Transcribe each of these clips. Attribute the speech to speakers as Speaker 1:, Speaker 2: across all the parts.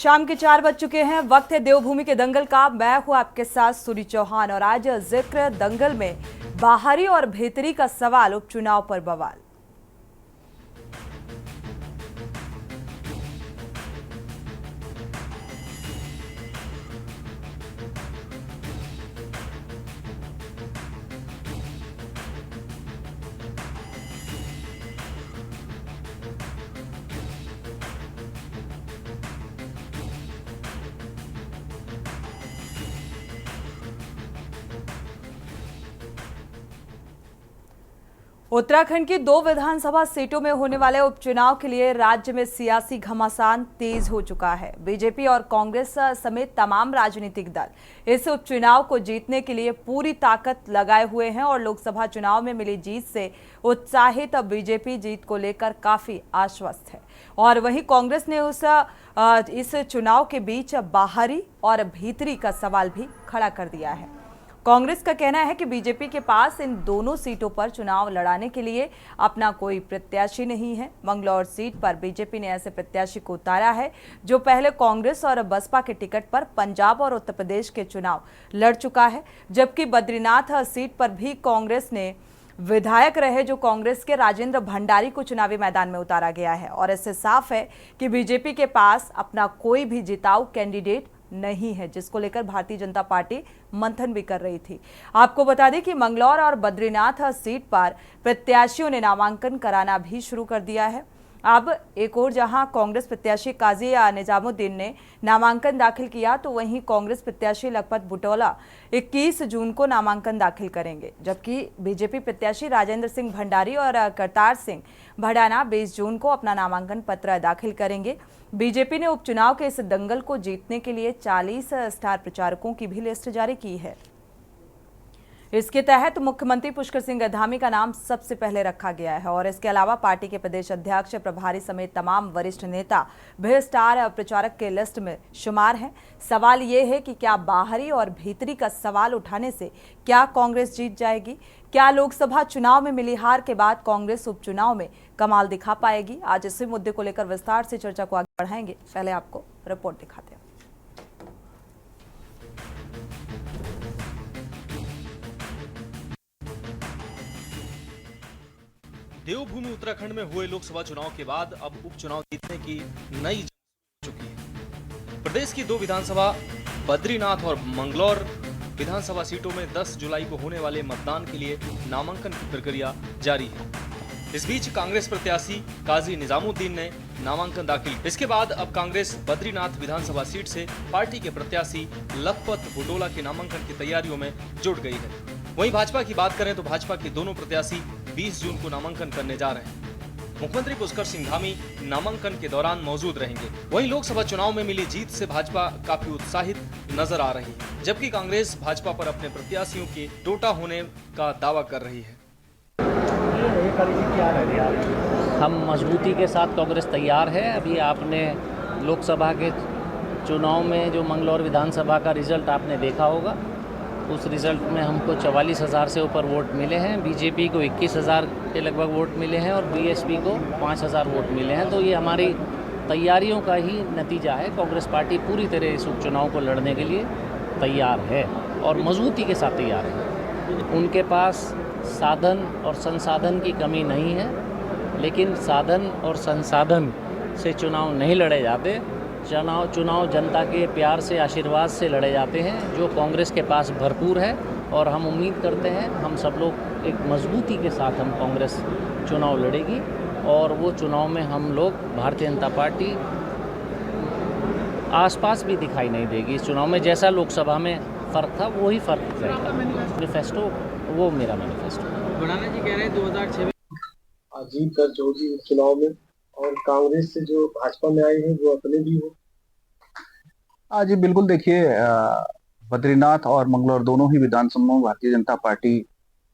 Speaker 1: शाम के 4 बज चुके हैं। वक्त है देवभूमि के दंगल का। मैं हूं आपके साथ सूरी चौहान और आज जिक्र दंगल में बाहरी और भीतरी का सवाल, उपचुनाव पर बवाल। उत्तराखंड की 2 विधानसभा सीटों में होने वाले उपचुनाव के लिए राज्य में सियासी घमासान तेज हो चुका है। बीजेपी और कांग्रेस समेत तमाम राजनीतिक दल इस उपचुनाव को जीतने के लिए पूरी ताकत लगाए हुए हैं और लोकसभा चुनाव में मिली जीत से उत्साहित बीजेपी जीत को लेकर काफी आश्वस्त है और वहीं कांग्रेस ने इस चुनाव के बीच बाहरी और भीतरी का सवाल भी खड़ा कर दिया है। कांग्रेस का कहना है कि बीजेपी के पास इन दोनों सीटों पर चुनाव लड़ाने के लिए अपना कोई प्रत्याशी नहीं है। मंगलौर सीट पर बीजेपी ने ऐसे प्रत्याशी को उतारा है जो पहले कांग्रेस और बसपा के टिकट पर पंजाब और उत्तर प्रदेश के चुनाव लड़ चुका है, जबकि बद्रीनाथ सीट पर भी कांग्रेस ने विधायक रहे जो कांग्रेस के राजेंद्र भंडारी को चुनावी मैदान में उतारा गया है और इससे साफ है कि बीजेपी के पास अपना कोई भी जिताऊ कैंडिडेट नहीं है, जिसको लेकर भारतीय जनता पार्टी मंथन भी कर रही थी। आपको बता दें कि मंगलौर और बद्रीनाथ सीट पर प्रत्याशियों ने नामांकन कराना भी शुरू कर दिया है। अब एक और जहां कांग्रेस प्रत्याशी काजी निजामुद्दीन ने नामांकन दाखिल किया, तो वहीं कांग्रेस प्रत्याशी लखपत बुटौला 21 जून को नामांकन दाखिल करेंगे, जबकि बीजेपी प्रत्याशी राजेंद्र सिंह भंडारी और करतार सिंह भड़ाना 20 जून को अपना नामांकन पत्र दाखिल करेंगे। बीजेपी ने उपचुनाव के इस दंगल को जीतने के लिए 40 स्टार प्रचारकों की भी लिस्ट जारी की है। इसके तहत मुख्यमंत्री पुष्कर सिंह धामी का नाम सबसे पहले रखा गया है और इसके अलावा पार्टी के प्रदेश अध्यक्ष प्रभारी समेत तमाम वरिष्ठ नेता भी स्टार प्रचारक के लिस्ट में शुमार हैं। सवाल ये है कि क्या बाहरी और भीतरी का सवाल उठाने से क्या कांग्रेस जीत जाएगी? क्या लोकसभा चुनाव में मिली हार के बाद कांग्रेस उपचुनाव में कमाल दिखा पाएगी? आज इसी मुद्दे को लेकर विस्तार से चर्चा को आगे बढ़ाएंगे। पहले आपको रिपोर्ट दिखाते हैं।
Speaker 2: देवभूमि उत्तराखंड में हुए लोकसभा चुनाव के बाद अब उपचुनाव जीतने की नई जंग हो चुकी है। प्रदेश की 2 विधानसभा बद्रीनाथ और मंगलौर विधानसभा सीटों में 10 जुलाई को होने वाले मतदान के लिए नामांकन की प्रक्रिया जारी है। इस बीच कांग्रेस प्रत्याशी काजी निजामुद्दीन ने नामांकन दाखिल। इसके बाद अब कांग्रेस बद्रीनाथ विधानसभा सीट से पार्टी के प्रत्याशी लखपत बुटौला के नामांकन की तैयारियों में जुट गई है। वहीं भाजपा की बात करें तो भाजपा के दोनों प्रत्याशी 20 जून को नामांकन करने जा रहे हैं। मुख्यमंत्री पुष्कर सिंह धामी नामांकन के दौरान मौजूद रहेंगे। वहीं लोकसभा चुनाव में मिली जीत से भाजपा काफी उत्साहित नजर आ रही है, जबकि कांग्रेस भाजपा पर अपने प्रत्याशियों के टोटा होने का दावा कर रही है।
Speaker 3: हम मजबूती के साथ कांग्रेस तैयार है। अभी आपने लोकसभा के चुनाव में जो मंगलौर विधानसभा का रिजल्ट आपने देखा होगा, उस रिज़ल्ट में हमको 44,000 से ऊपर वोट मिले हैं। बीजेपी को 21,000 के लगभग वोट मिले हैं और बीएसपी को 5,000 वोट मिले हैं। तो ये हमारी तैयारियों का ही नतीजा है। कांग्रेस पार्टी पूरी तरह इस उपचुनाव को लड़ने के लिए तैयार है और मजबूती के साथ तैयार है। उनके पास साधन और संसाधन की कमी नहीं है, लेकिन साधन और संसाधन से चुनाव नहीं लड़े जाते। चुनाव जनता के प्यार से, आशीर्वाद से लड़े जाते हैं, जो कांग्रेस के पास भरपूर है। और हम उम्मीद करते हैं हम सब लोग एक मजबूती के साथ हम कांग्रेस चुनाव लड़ेगी और वो चुनाव में हम लोग भारतीय जनता पार्टी आसपास भी दिखाई नहीं देगी। इस चुनाव में जैसा लोकसभा में फ़र्क था वही फ़र्क रहेगा। मैनिफेस्टो वो मेरा मैनिफेस्टो।
Speaker 4: भड़ाना जी कह रहे हैं 2006
Speaker 5: में जीत दर्ज होगी चुनाव में और कांग्रेस से जो भाजपा में आए हैं वो अपने भी हो।
Speaker 6: जी बिल्कुल। देखिए, बद्रीनाथ और मंगलौर दोनों ही विधानसभा में भारतीय जनता पार्टी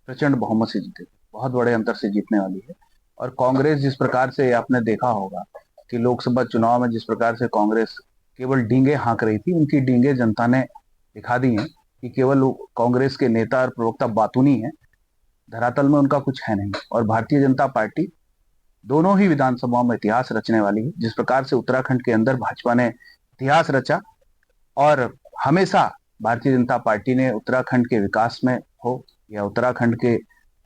Speaker 6: प्रचंड बहुमत से जीतेगी, बहुत बड़े अंतर से जीतने वाली है। और कांग्रेस जिस प्रकार से आपने देखा होगा कि लोकसभा चुनाव में जिस प्रकार से कांग्रेस केवल डींगे हाँक रही थी, उनकी डींगे जनता ने दिखा दी हैं कि केवल कांग्रेस के नेता और प्रवक्ता बातूनी है, धरातल में उनका कुछ है नहीं। और भारतीय जनता पार्टी दोनों ही विधानसभाओं में इतिहास रचने वाली है। जिस प्रकार से उत्तराखंड के अंदर भाजपा ने इतिहास रचा और हमेशा भारतीय जनता पार्टी ने उत्तराखंड के विकास में हो या उत्तराखंड के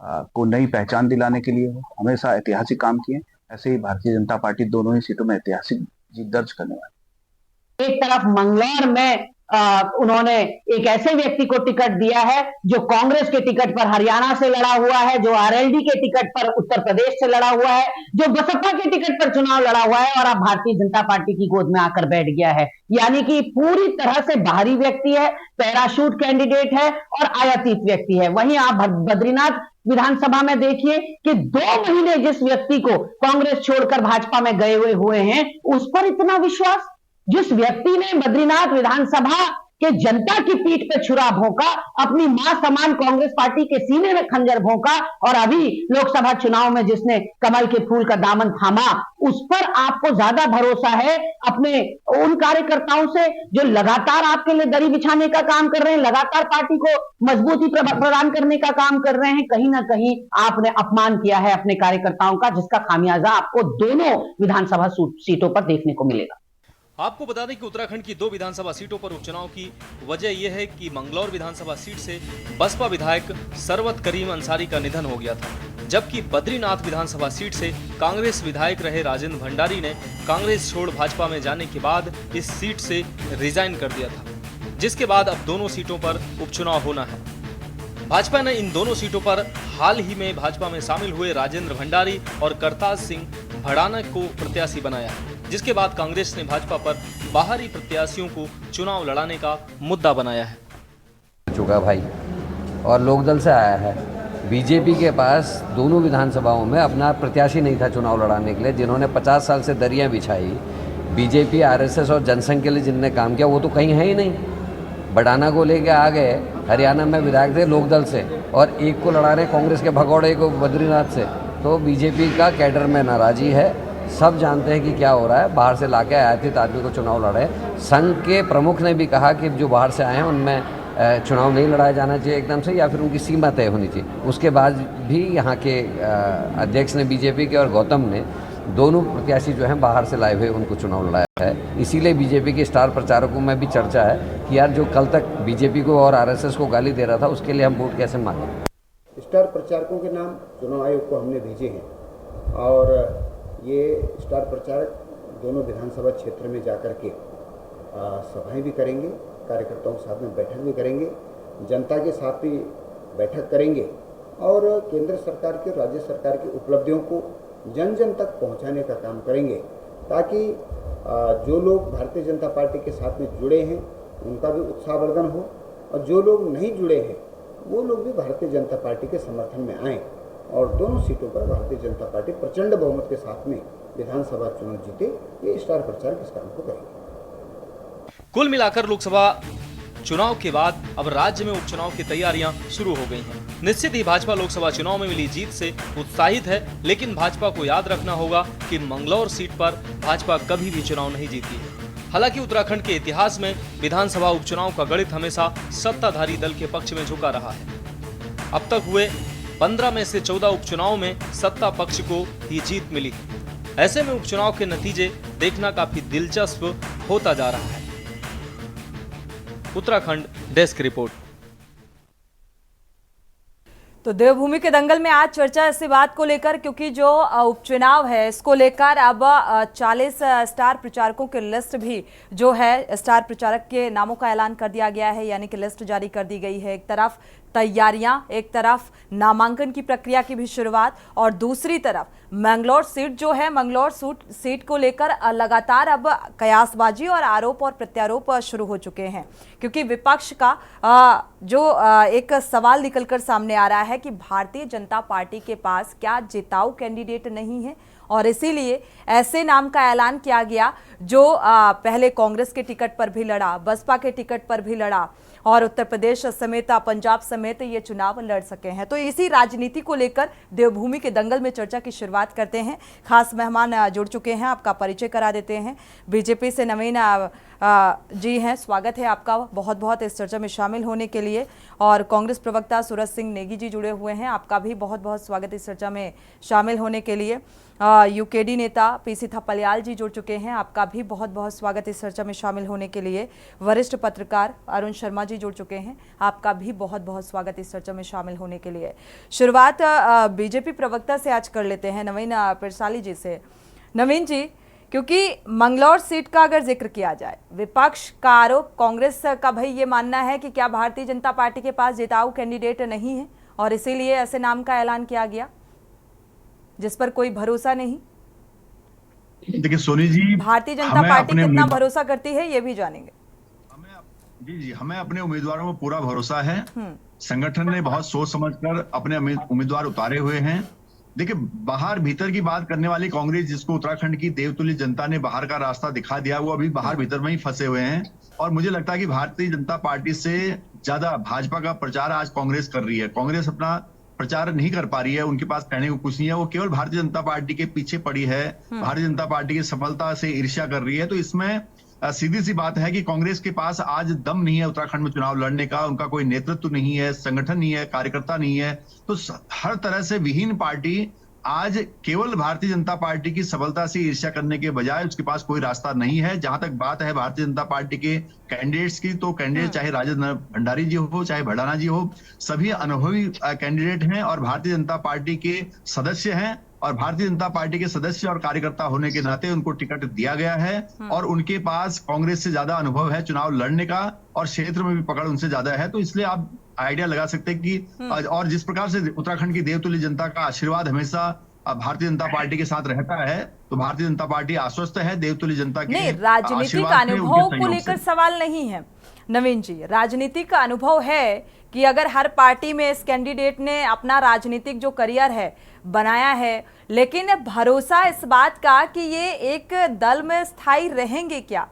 Speaker 6: को नई पहचान दिलाने के लिए हो, हमेशा ऐतिहासिक काम किए। ऐसे ही भारतीय जनता पार्टी दोनों ही सीटों में ऐतिहासिक जीत दर्ज करने वाली।
Speaker 4: एक तरफ मंगलौर में उन्होंने एक ऐसे व्यक्ति को टिकट दिया है जो कांग्रेस के टिकट पर हरियाणा से लड़ा हुआ है, जो आरएलडी के टिकट पर उत्तर प्रदेश से लड़ा हुआ है, जो बसपा के टिकट पर चुनाव लड़ा हुआ है और अब भारतीय जनता पार्टी की गोद में आकर बैठ गया है। यानी कि पूरी तरह से बाहरी व्यक्ति है, पैराशूट कैंडिडेट है और आयातित व्यक्ति है। वहीं आप बद्रीनाथ विधानसभा में देखिए कि 2 महीने जिस व्यक्ति को कांग्रेस छोड़कर भाजपा में गए हुए हैं, उस पर इतना विश्वास। जिस व्यक्ति ने बद्रीनाथ विधानसभा के जनता की पीठ पे छुरा भोंका, अपनी मां समान कांग्रेस पार्टी के सीने में खंजर भोंका और अभी लोकसभा चुनाव में जिसने कमल के फूल का दामन थामा, उस पर आपको ज्यादा भरोसा है अपने उन कार्यकर्ताओं से जो लगातार आपके लिए दरी बिछाने का काम कर रहे हैं, लगातार पार्टी को मजबूती प्रदान करने का काम कर रहे हैं। कहीं ना कहीं आपने अपमान किया है अपने कार्यकर्ताओं का, जिसका खामियाजा आपको दोनों विधानसभा सीटों पर देखने को मिलेगा।
Speaker 2: आपको बता दें कि उत्तराखंड की 2 विधानसभा सीटों पर उपचुनाव की वजह यह है कि मंगलौर विधानसभा सीट से बसपा विधायक सरवत करीम अंसारी का निधन हो गया था, जबकि बद्रीनाथ विधानसभा सीट से कांग्रेस विधायक रहे राजेंद्र भंडारी ने कांग्रेस छोड़ भाजपा में जाने के बाद इस सीट से रिजाइन कर दिया था, जिसके बाद अब दोनों सीटों पर उपचुनाव होना है। भाजपा ने इन दोनों सीटों पर हाल ही में भाजपा में शामिल हुए राजेंद्र भंडारी और करताज सिंह भड़ाना को प्रत्याशी बनाया, जिसके बाद कांग्रेस ने भाजपा पर बाहरी प्रत्याशियों को चुनाव लड़ाने का मुद्दा बनाया है।
Speaker 7: चुका भाई और लोकदल से आया है। बीजेपी के पास दोनों विधानसभाओं में अपना प्रत्याशी नहीं था चुनाव लड़ाने के लिए। जिन्होंने 50 साल से दरियां बिछाई, बीजेपी, आरएसएस और जनसंघ के लिए जिनने काम किया, वो तो कहीं है ही नहीं। बड़ाना को लेके आ गए, हरियाणा में विधायक थे लोकदल से, और एक को लड़ा रहे कांग्रेस के भगौड़े को बद्रीनाथ से। तो बीजेपी का कैडर में नाराजी है। सब जानते हैं कि क्या हो रहा है। बाहर से लाके आयातित आदमी को चुनाव लड़े। संघ के प्रमुख ने भी कहा कि जो बाहर से आए हैं उनमें चुनाव नहीं लड़ाया जाना चाहिए एकदम से, या फिर उनकी सीमा तय होनी चाहिए। उसके बाद भी यहाँ के अध्यक्ष ने, बीजेपी के और गौतम ने, दोनों प्रत्याशी जो हैं बाहर से लाए हुए उनको चुनाव लड़ाया है। इसीलिए बीजेपी के स्टार प्रचारकों में भी चर्चा है कि यार जो कल तक बीजेपी को और आरएसएस को गाली दे रहा था, उसके लिए हम वोट कैसे मांगे।
Speaker 8: स्टार प्रचारकों के नाम चुनाव आयोग को हमने भेजे हैं और ये स्टार प्रचारक दोनों विधानसभा क्षेत्र में जाकर के सभाएं भी करेंगे, कार्यकर्ताओं के साथ में बैठक भी करेंगे, जनता के साथ भी बैठक करेंगे और केंद्र सरकार के, राज्य सरकार की उपलब्धियों को जन जन तक पहुंचाने का काम करेंगे, ताकि जो लोग भारतीय जनता पार्टी के साथ में जुड़े हैं उनका भी उत्साहवर्धन हो और जो लोग नहीं जुड़े हैं वो लोग भी भारतीय जनता पार्टी के समर्थन में आएँ और दोनों सीटों पर भारतीय जनता पार्टी प्रचंड बहुमत के साथ में विधानसभा चुनाव जीते। ये स्टार प्रचारक इस काम को करेंगे।
Speaker 2: कुल मिलाकर लोकसभा चुनाव के बाद अब राज्य में उपचुनाव की तैयारियां शुरू हो गई हैं। निश्चित ही भाजपा लोकसभा चुनाव में मिली जीत से उत्साहित है, लेकिन भाजपा को याद रखना होगा कि मंगलौर सीट पर भाजपा कभी भी चुनाव नहीं जीती है। हालांकि उत्तराखंड के इतिहास में विधानसभा उपचुनाव का गणित हमेशा सत्ताधारी दल के पक्ष में झुका रहा है। अब तक हुए 15 में से 14 उपचुनाव में सत्ता पक्ष को ही जीत मिली। ऐसे में उपचुनाव के नतीजे देखना काफी दिलचस्प होता जा रहा है। Uttarakhand desk report.
Speaker 1: तो देवभूमि के दंगल में आज चर्चा इसी बात को लेकर, क्योंकि जो उपचुनाव है इसको लेकर अब 40 स्टार प्रचारकों की लिस्ट भी जो है, स्टार प्रचारक के नामों का ऐलान कर दिया गया है, यानी कि लिस्ट जारी कर दी गई है। एक तरफ तैयारियां, एक तरफ नामांकन की प्रक्रिया की भी शुरुआत और दूसरी तरफ मंगलौर सीट जो है, मंगलौर सीट को लेकर लगातार अब कयासबाजी और आरोप और प्रत्यारोप शुरू हो चुके हैं, क्योंकि विपक्ष का जो एक सवाल निकलकर सामने आ रहा है कि भारतीय जनता पार्टी के पास क्या जिताऊ कैंडिडेट नहीं है और इसीलिए ऐसे नाम का ऐलान किया गया जो पहले कांग्रेस के टिकट पर भी लड़ा, बसपा के टिकट पर भी लड़ा और उत्तर प्रदेश समेत पंजाब समेत ये चुनाव लड़ सके हैं। तो इसी राजनीति को लेकर देवभूमि के दंगल में चर्चा की शुरुआत करते हैं। खास मेहमान जुड़ चुके हैं, आपका परिचय करा देते हैं। बीजेपी से नवीन जी हैं, स्वागत है आपका बहुत बहुत इस चर्चा में शामिल होने के लिए। और कांग्रेस प्रवक्ता सूरज सिंह नेगी जी जुड़े हुए हैं, आपका भी बहुत बहुत स्वागत इस चर्चा में शामिल होने के लिए। यूकेडी नेता पीसी थपलियाल जी जुड़ चुके हैं। आपका भी बहुत बहुत स्वागत इस चर्चा में शामिल होने के लिए। वरिष्ठ पत्रकार अरुण शर्मा जी जुड़ चुके हैं। आपका भी बहुत बहुत स्वागत इस चर्चा में शामिल होने के लिए। शुरुआत बीजेपी प्रवक्ता से आज कर लेते हैं, नवीन पिरसाली जी से। नवीन जी, क्योंकि मंगलौर सीट का अगर जिक्र किया जाए, विपक्ष का आरोप कांग्रेस का भाई ये मानना है कि क्या भारतीय जनता पार्टी के पास जिताऊ कैंडिडेट नहीं है और इसीलिए ऐसे नाम का ऐलान किया गया जिस पर कोई भरोसा नहीं।
Speaker 9: देखिए सोनी जी,
Speaker 1: भारतीय जनता पार्टी कितना भरोसा करती है ये भी जानेंगे।
Speaker 9: हमें अपने उम्मीदवारों पर पूरा भरोसा है। संगठन ने बहुत सोच समझकर अपने उम्मीदवार उतारे हुए हैं। देखिए, बाहर भीतर की बात करने वाली कांग्रेस, जिसको उत्तराखंड की देवतुल्य जनता ने बाहर का रास्ता दिखा दिया, वो अभी बाहर भीतर में ही फंसे हुए हैं। और मुझे लगता है कि भारतीय जनता पार्टी से ज्यादा भाजपा का प्रचार आज कांग्रेस कर रही है। कांग्रेस अपना प्रचार नहीं कर पा रही है, उनके पास कहने को कुछ नहीं है, वो केवल भारतीय जनता पार्टी के पीछे पड़ी है, भारतीय जनता पार्टी की सफलता से ईर्ष्या कर रही है। तो इसमें सीधी सी बात है कि कांग्रेस के पास आज दम नहीं है उत्तराखंड में चुनाव लड़ने का। उनका कोई नेतृत्व नहीं है, संगठन नहीं है, कार्यकर्ता नहीं है। तो हर तरह से विहीन पार्टी आज केवल भारतीय जनता पार्टी की सफलता से ईर्ष्या करने के बजाय उसके पास कोई रास्ता नहीं है। जहां तक बात है भारतीय जनता पार्टी के कैंडिडेट्स की, तो कैंडिडेट चाहे राजेंद्र भंडारी जी हो, चाहे भडाना जी हो, सभी अनुभवी कैंडिडेट हैं और भारतीय जनता पार्टी के सदस्य हैं। और भारतीय जनता पार्टी के सदस्य और कार्यकर्ता होने के नाते उनको टिकट दिया गया है और उनके पास कांग्रेस से ज्यादा अनुभव है चुनाव लड़ने का और क्षेत्र में भी पकड़ उनसे ज्यादा है। तो इसलिए आप आइडिया लगा सकते हैं कि और जिस प्रकार से उत्तराखंड की देवतुल्य जनता का आशीर्वाद हमेशा भारतीय जनता पार्टी के साथ रहता है, तो भारतीय जनता पार्टी आश्वस्त है देवतुल्य जनता के
Speaker 1: नहीं, राजनीतिक अनुभव को लेकर सवाल नहीं है नवीन जी। राजनीतिक अनुभव है कि अगर हर पार्टी में इस कैंडिडेट ने अपना राजनीतिक जो करियर है बनाया है, लेकिन भरोसा इस बात का कि ये एक दल में स्थायी रहेंगे क्या,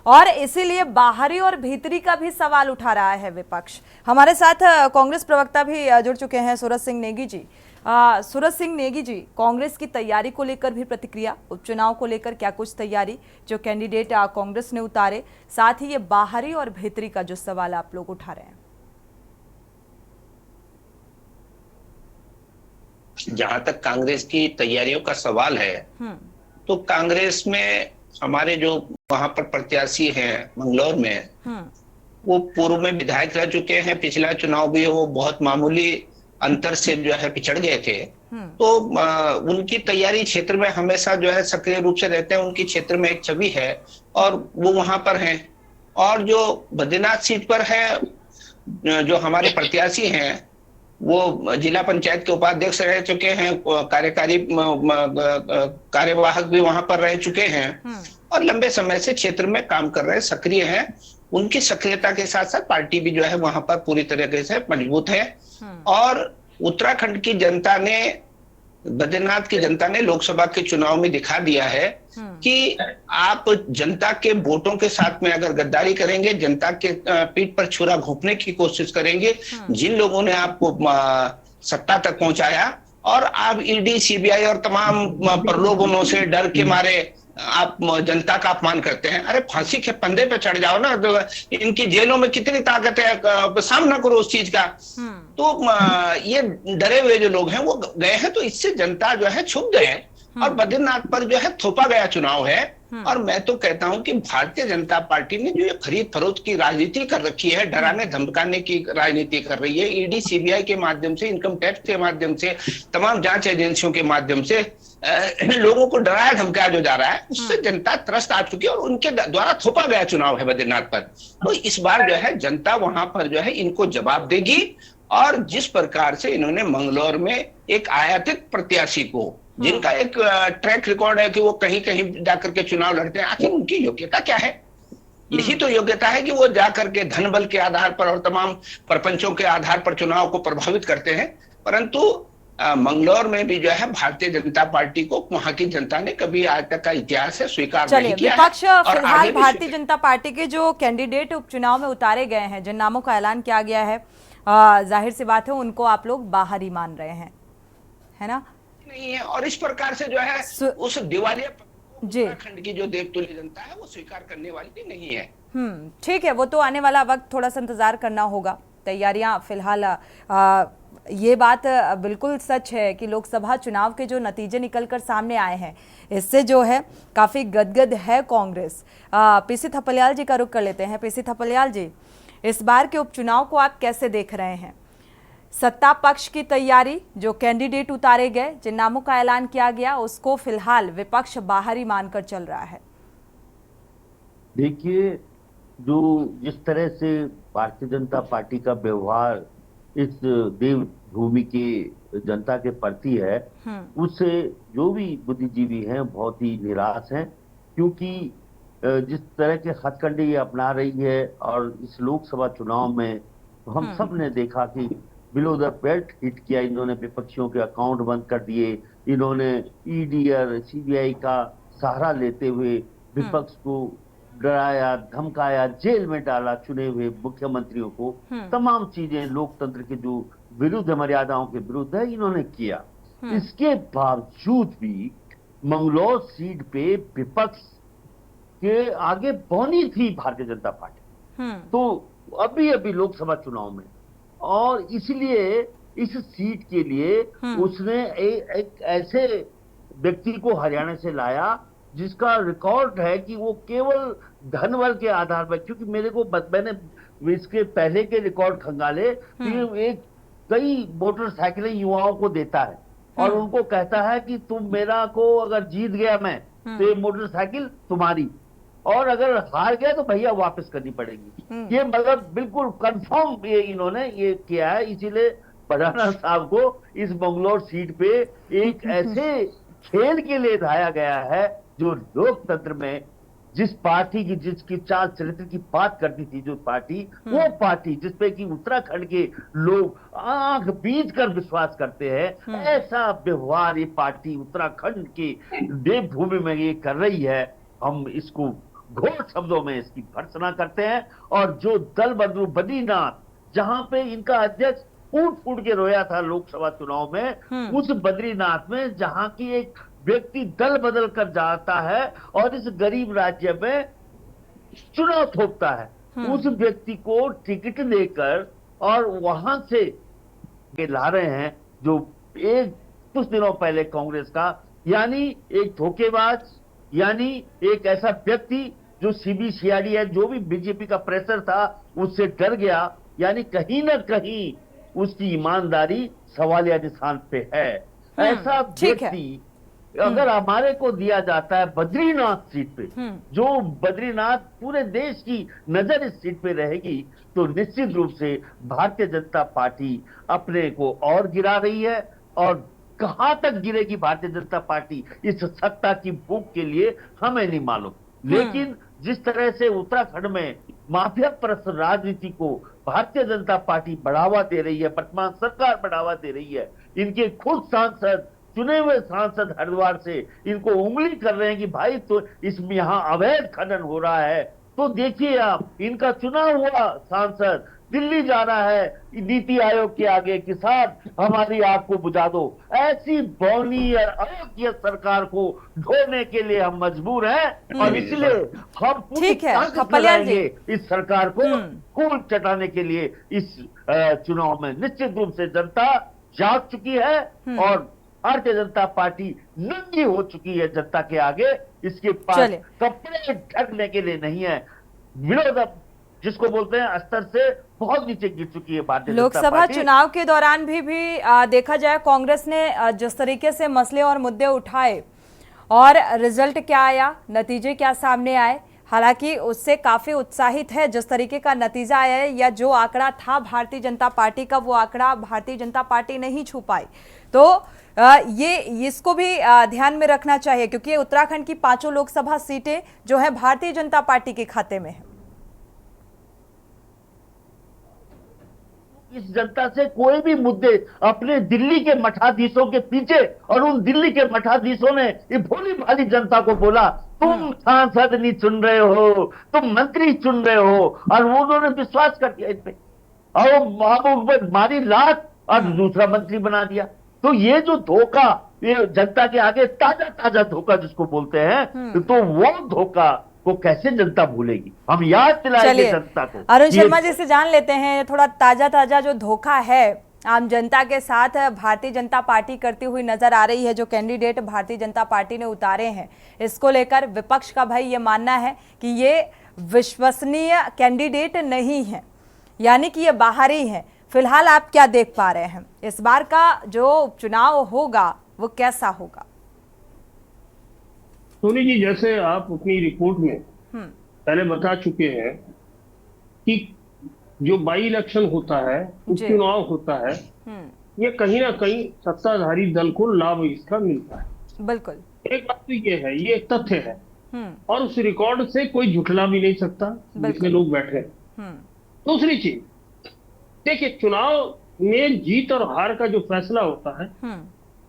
Speaker 1: और इसीलिए बाहरी और भीतरी का भी सवाल उठा रहा है विपक्ष। हमारे साथ कांग्रेस प्रवक्ता भी जुड़ चुके हैं, सूरज सिंह नेगी जी। सूरज सिंह नेगी जी, कांग्रेस की तैयारी को लेकर भी प्रतिक्रिया, उपचुनाव को लेकर क्या कुछ तैयारी जो कैंडिडेट कांग्रेस ने उतारे, साथ ही ये बाहरी और भीतरी का जो सवाल आप लोग उठा रहे हैं।
Speaker 10: जहां तक कांग्रेस की तैयारियों का सवाल है, तो कांग्रेस में हमारे जो वहां पर प्रत्याशी हैं मंगलौर में, वो पूर्व में विधायक रह चुके हैं। पिछला चुनाव भी वो बहुत मामूली अंतर से जो है पिछड़ गए थे। तो उनकी तैयारी क्षेत्र में हमेशा जो है सक्रिय रूप से रहते हैं। उनकी क्षेत्र में एक छवि है और वो वहां पर हैं। और जो बद्रीनाथ सीट पर है, जो हमारे प्रत्याशी हैं, वो जिला पंचायत के उपाध्यक्ष रह चुके हैं, कार्यकारी कार्यवाहक भी वहां पर रह चुके हैं और लंबे समय से क्षेत्र में काम कर रहे हैं, सक्रिय हैं। उनकी सक्रियता के साथ साथ पार्टी भी जो है वहां पर पूरी तरीके से मजबूत है। और उत्तराखंड की जनता ने, बद्रीनाथ की जनता ने लोकसभा के चुनाव में दिखा दिया है कि आप जनता के वोटों के साथ में अगर गद्दारी करेंगे, जनता के पीठ पर छुरा घोंपने की कोशिश करेंगे, जिन लोगों ने आपको सत्ता तक पहुंचाया और आप ईडी, सीबीआई और तमाम प्रलोभनों से डर के मारे आप जनता का अपमान करते हैं। अरे फांसी के फंदे पे चढ़ जाओ ना, तो इनकी जेलों में कितनी ताकत है, सामना करो उस चीज का। तो ये डरे हुए जो लोग हैं वो गए हैं, तो इससे जनता जो है छुप गए हैं और बद्रीनाथ पर जो है थोपा गया चुनाव है। और मैं तो कहता हूं कि भारतीय जनता पार्टी ने जो ये खरीद फरोख्त की राजनीति कर रखी है, डराने धमकाने की राजनीति कर रही है, ईडी सीबीआई के माध्यम से, इनकम टैक्स के माध्यम से, तमाम जांच एजेंसियों के माध्यम से लोगों को डराया धमकाया जो जा रहा है, उससे जनता त्रस्त आ चुकी है और उनके द्वारा थोपा गया चुनाव है बद्रीनाथ पर। तो इस बार जो है जनता वहां पर जो है इनको जवाब देगी। और जिस प्रकार से इन्होंने मंगलौर में एक आयातित प्रत्याशी को, जिनका एक ट्रैक रिकॉर्ड है कि वो कहीं कहीं जाकर के चुनाव लड़ते हैं, आखिर उनकी योग्यता क्या है? यही तो योग्यता है कि वो जाकर के धन बल के आधार पर और तमाम प्रपंचों के आधार पर चुनाव को प्रभावित करते हैं। परंतु मंगलौर में भी जो है भारतीय जनता पार्टी को वहां की जनता ने कभी आज तक का इतिहास है स्वीकार नहीं किया।
Speaker 1: विपक्ष फिलहाल भारतीय जनता पार्टी के जो कैंडिडेट उपचुनाव में उतारे गए हैं, जिन नामों का ऐलान किया गया है, जाहिर सी बात है उनको आप लोग बाहर ही मान रहे हैं, है ना?
Speaker 10: नहीं है। और इस प्रकार से जो है उस दिवालिया उत्तराखंड की जो देवतुल्य जनता है वो स्वीकार करने वाली नहीं है।
Speaker 1: ठीक है, वो तो आने वाला वक्त थोड़ा सा इंतजार करना होगा। तैयारियां फिलहाल ये बात बिल्कुल सच है कि लोकसभा चुनाव के जो नतीजे निकलकर सामने आए हैं, इससे जो है काफ़ी गदगद है कांग्रेस। पीसी थपलियाल जी का रुख कर लेते हैं। पीसी थपलियाल जी, इस बार के उपचुनाव को आप कैसे देख रहे हैं? सत्ता पक्ष की तैयारी, जो कैंडिडेट उतारे गए, जिन नामों का ऐलान किया गया, उसको फिलहाल विपक्ष बाहरी मानकर चल रहा है।
Speaker 11: देखिए, जो जिस तरह से भारतीय जनता पार्टी का व्यवहार इस देवभूमि की जनता के प्रति है, उससे जो भी बुद्धिजीवी हैं बहुत ही निराश हैं, क्योंकि जिस तरह के हथकंडे ये अपना रही है और इस लोकसभा चुनाव में तो हम सब ने देखा कि बिलो द बेल्ट हिट किया। इन्होंने विपक्षियों के अकाउंट बंद कर दिए, इन्होंने ईडी और सीबीआई का सहारा लेते हुए विपक्ष को डराया, धमकाया, जेल में डाला, चुने हुए मुख्यमंत्रियों को। तमाम चीजें लोकतंत्र के जो विरुद्ध मर्यादाओं के विरुद्ध है, इन्होंने किया। इसके बावजूद भी मंगलौर सीट पे विपक्ष के आगे बौनी थी भारतीय जनता पार्टी, तो अभी लोकसभा चुनाव में, और इसलिए इस सीट के लिए उसने एक ऐसे व्यक्ति को हरियाणा से लाया जिसका रिकॉर्ड है कि वो केवल धन बल के आधार पर, क्योंकि मैंने इसके पहले के रिकॉर्ड खंगाले, एक कई मोटरसाइकिलें युवाओं को देता है और उनको कहता है कि तुम मेरा को अगर जीत गया मैं तो ये मोटरसाइकिल तुम्हारी, और अगर हार गया तो भैया वापस करनी पड़ेगी। ये मतलब बिल्कुल कंफर्म ये इन्होंने ये किया है। इसीलिए पठाना साहब को इस मंगलौर सीट पे एक ऐसे खेल के लिए लाया गया है जो लोकतंत्र में जिस पार्टी की, जिसकी चाल चरित्र की बात करती थी, जो पार्टी, वो पार्टी जिसपे कि उत्तराखंड के लोग आंख बीच कर विश्वास करते हैं, ऐसा व्यवहार ये पार्टी उत्तराखंड की देवभूमि में ये कर रही है। हम इसको घोर शब्दों में इसकी भर्त्सना करते हैं। और जो दल बदलू बद्रीनाथ, जहां पे इनका अध्यक्ष फूट फूट के रोया था लोकसभा चुनाव में, उस बद्रीनाथ में जहां की एक व्यक्ति दल बदल कर जाता है और इस गरीब राज्य में चुनाव थोपता है, उस व्यक्ति को टिकट देकर और वहां से ला रहे हैं जो एक कुछ दिनों पहले कांग्रेस का, यानी एक धोखेबाज, यानी एक ऐसा व्यक्ति जो सीबीसीआईडी है, जो भी बीजेपी का प्रेशर था उससे डर गया, यानी कहीं ना कहीं उसकी ईमानदारी सवालिया निशान पे है। ऐसा व्यक्ति अगर हमारे को दिया जाता है बद्रीनाथ सीट पे, जो बद्रीनाथ पूरे देश की नजर इस सीट पे रहेगी, तो निश्चित रूप से भारतीय जनता पार्टी अपने को और गिरा रही है। और कहां तक गिरेगी भारतीय जनता पार्टी इस सत्ता की भूख के लिए हमें नहीं मालूम, लेकिन जिस तरह से उत्तराखंड में माफिया परस्त राजनीति को भारतीय जनता पार्टी बढ़ावा दे रही है, वर्तमान सरकार बढ़ावा दे रही है, इनके खुद सांसद, चुने हुए सांसद हरिद्वार से इनको उंगली कर रहे हैं कि भाई तो इसमें यहाँ अवैध खनन हो रहा है, तो देखिए आप, इनका चुना हुआ सांसद दिल्ली जा रहा है नीति आयोग के आगे कि साहब हमारी आग को बुझा दो। ऐसी बौनी और अयोग्य सरकार को ढोने के लिए हम मजबूर हैं और इसलिए हम पूरी ताकत लगाएंगे इस सरकार को खून चटाने के लिए। इस चुनाव में निश्चित रूप से जनता जाग चुकी है और भारतीय जनता पार्टी नंगी हो चुकी है जनता के आगे। इसके पास कपड़े ढकने के लिए नहीं है, विरोध जिसको बोलते हैं स्तर से बहुत नीचे गिर चुकी है भारतीय जनता पार्टी।
Speaker 1: लोकसभा चुनाव के दौरान भी देखा जाए कांग्रेस ने जिस तरीके से मसले और मुद्दे उठाए और रिजल्ट क्या आया, नतीजे क्या सामने आए, हालांकि उससे काफी उत्साहित है जिस तरीके का नतीजा आया है, या जो आंकड़ा था भारतीय जनता पार्टी का, वो आंकड़ा भारतीय जनता पार्टी नहीं छू पाई। तो ये इसको भी ध्यान में रखना चाहिए क्योंकि उत्तराखंड की 5 लोकसभा सीटें जो है भारतीय जनता पार्टी के खाते में है।
Speaker 11: इस जनता से कोई भी मुद्दे अपने दिल्ली के मठाधीशों के पीछे, और उन दिल्ली के मठाधीशों ने ये भोली भाली जनता को बोला तुम सांसद नहीं चुन रहे हो, तुम मंत्री चुन रहे हो, और वो उन्होंने विश्वास कर दिया इस पे और मारी लात और दूसरा मंत्री बना दिया। तो ये जो धोखा, ये जनता के आगे ताजा ताजा धोखा जिसको बोलते हैं, तो वो धोखा को कैसे जनता भूलेगी। हम याद दिलाएंगे जनता को।
Speaker 1: अरुण शर्मा जी से जान लेते हैं थोड़ा ताजा ताजा जो धोखा है आम जनता के साथ भारतीय जनता पार्टी करती हुई नजर आ रही है। जो कैंडिडेट भारतीय जनता पार्टी ने उतारे हैं, इसको लेकर विपक्ष का भाई ये मानना है कि ये विश्वसनीय कैंडिडेट नहीं है, यानी कि ये बाहरी है। फिलहाल आप क्या देख पा रहे हैं, इस बार का जो उपचुनाव होगा वो कैसा होगा?
Speaker 12: सोनी जी, जैसे आप अपनी रिपोर्ट में पहले बता चुके हैं कि जो बाई इलेक्शन होता है, उपचुनाव होता है, ये कहीं ना कहीं सत्ताधारी दल को लाभ इसका मिलता है।
Speaker 1: बिल्कुल,
Speaker 12: एक बात तो ये है, ये एक तथ्य है और उस रिकॉर्ड से कोई झुठला भी नहीं सकता जिसमें लोग बैठे हैं। दूसरी चीज देखिए, चुनाव में जीत और हार का जो फैसला होता है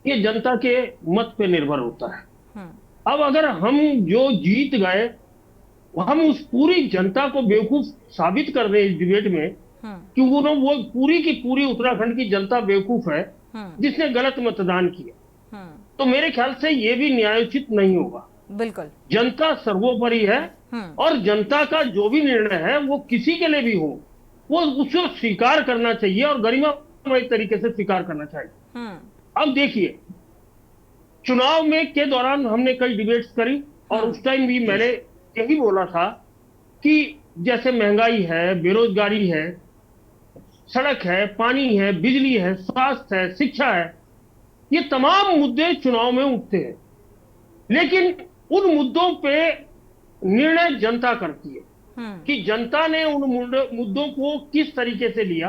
Speaker 12: ये जनता के मत पे निर्भर होता है। अब अगर हम जो जीत गए, हम उस पूरी जनता को बेवकूफ साबित कर रहे हैं इस डिबेट में कि वो पूरी की पूरी उत्तराखंड की जनता बेवकूफ है जिसने गलत मतदान किया, तो मेरे ख्याल से ये भी न्यायोचित नहीं होगा।
Speaker 1: बिल्कुल,
Speaker 12: जनता सर्वोपरि है और जनता का जो भी निर्णय है वो किसी के लिए भी हो, वो उसे स्वीकार करना चाहिए और गरिमामय तरीके से स्वीकार करना चाहिए। अब देखिए, चुनाव में के दौरान हमने कई डिबेट्स करी और उस टाइम भी मैंने यही बोला था कि जैसे महंगाई है, बेरोजगारी है, सड़क है, पानी है, बिजली है, स्वास्थ्य है, शिक्षा है, ये तमाम मुद्दे चुनाव में उठते हैं, लेकिन उन मुद्दों पे निर्णय जनता करती है कि जनता ने उन मुद्दों को किस तरीके से लिया।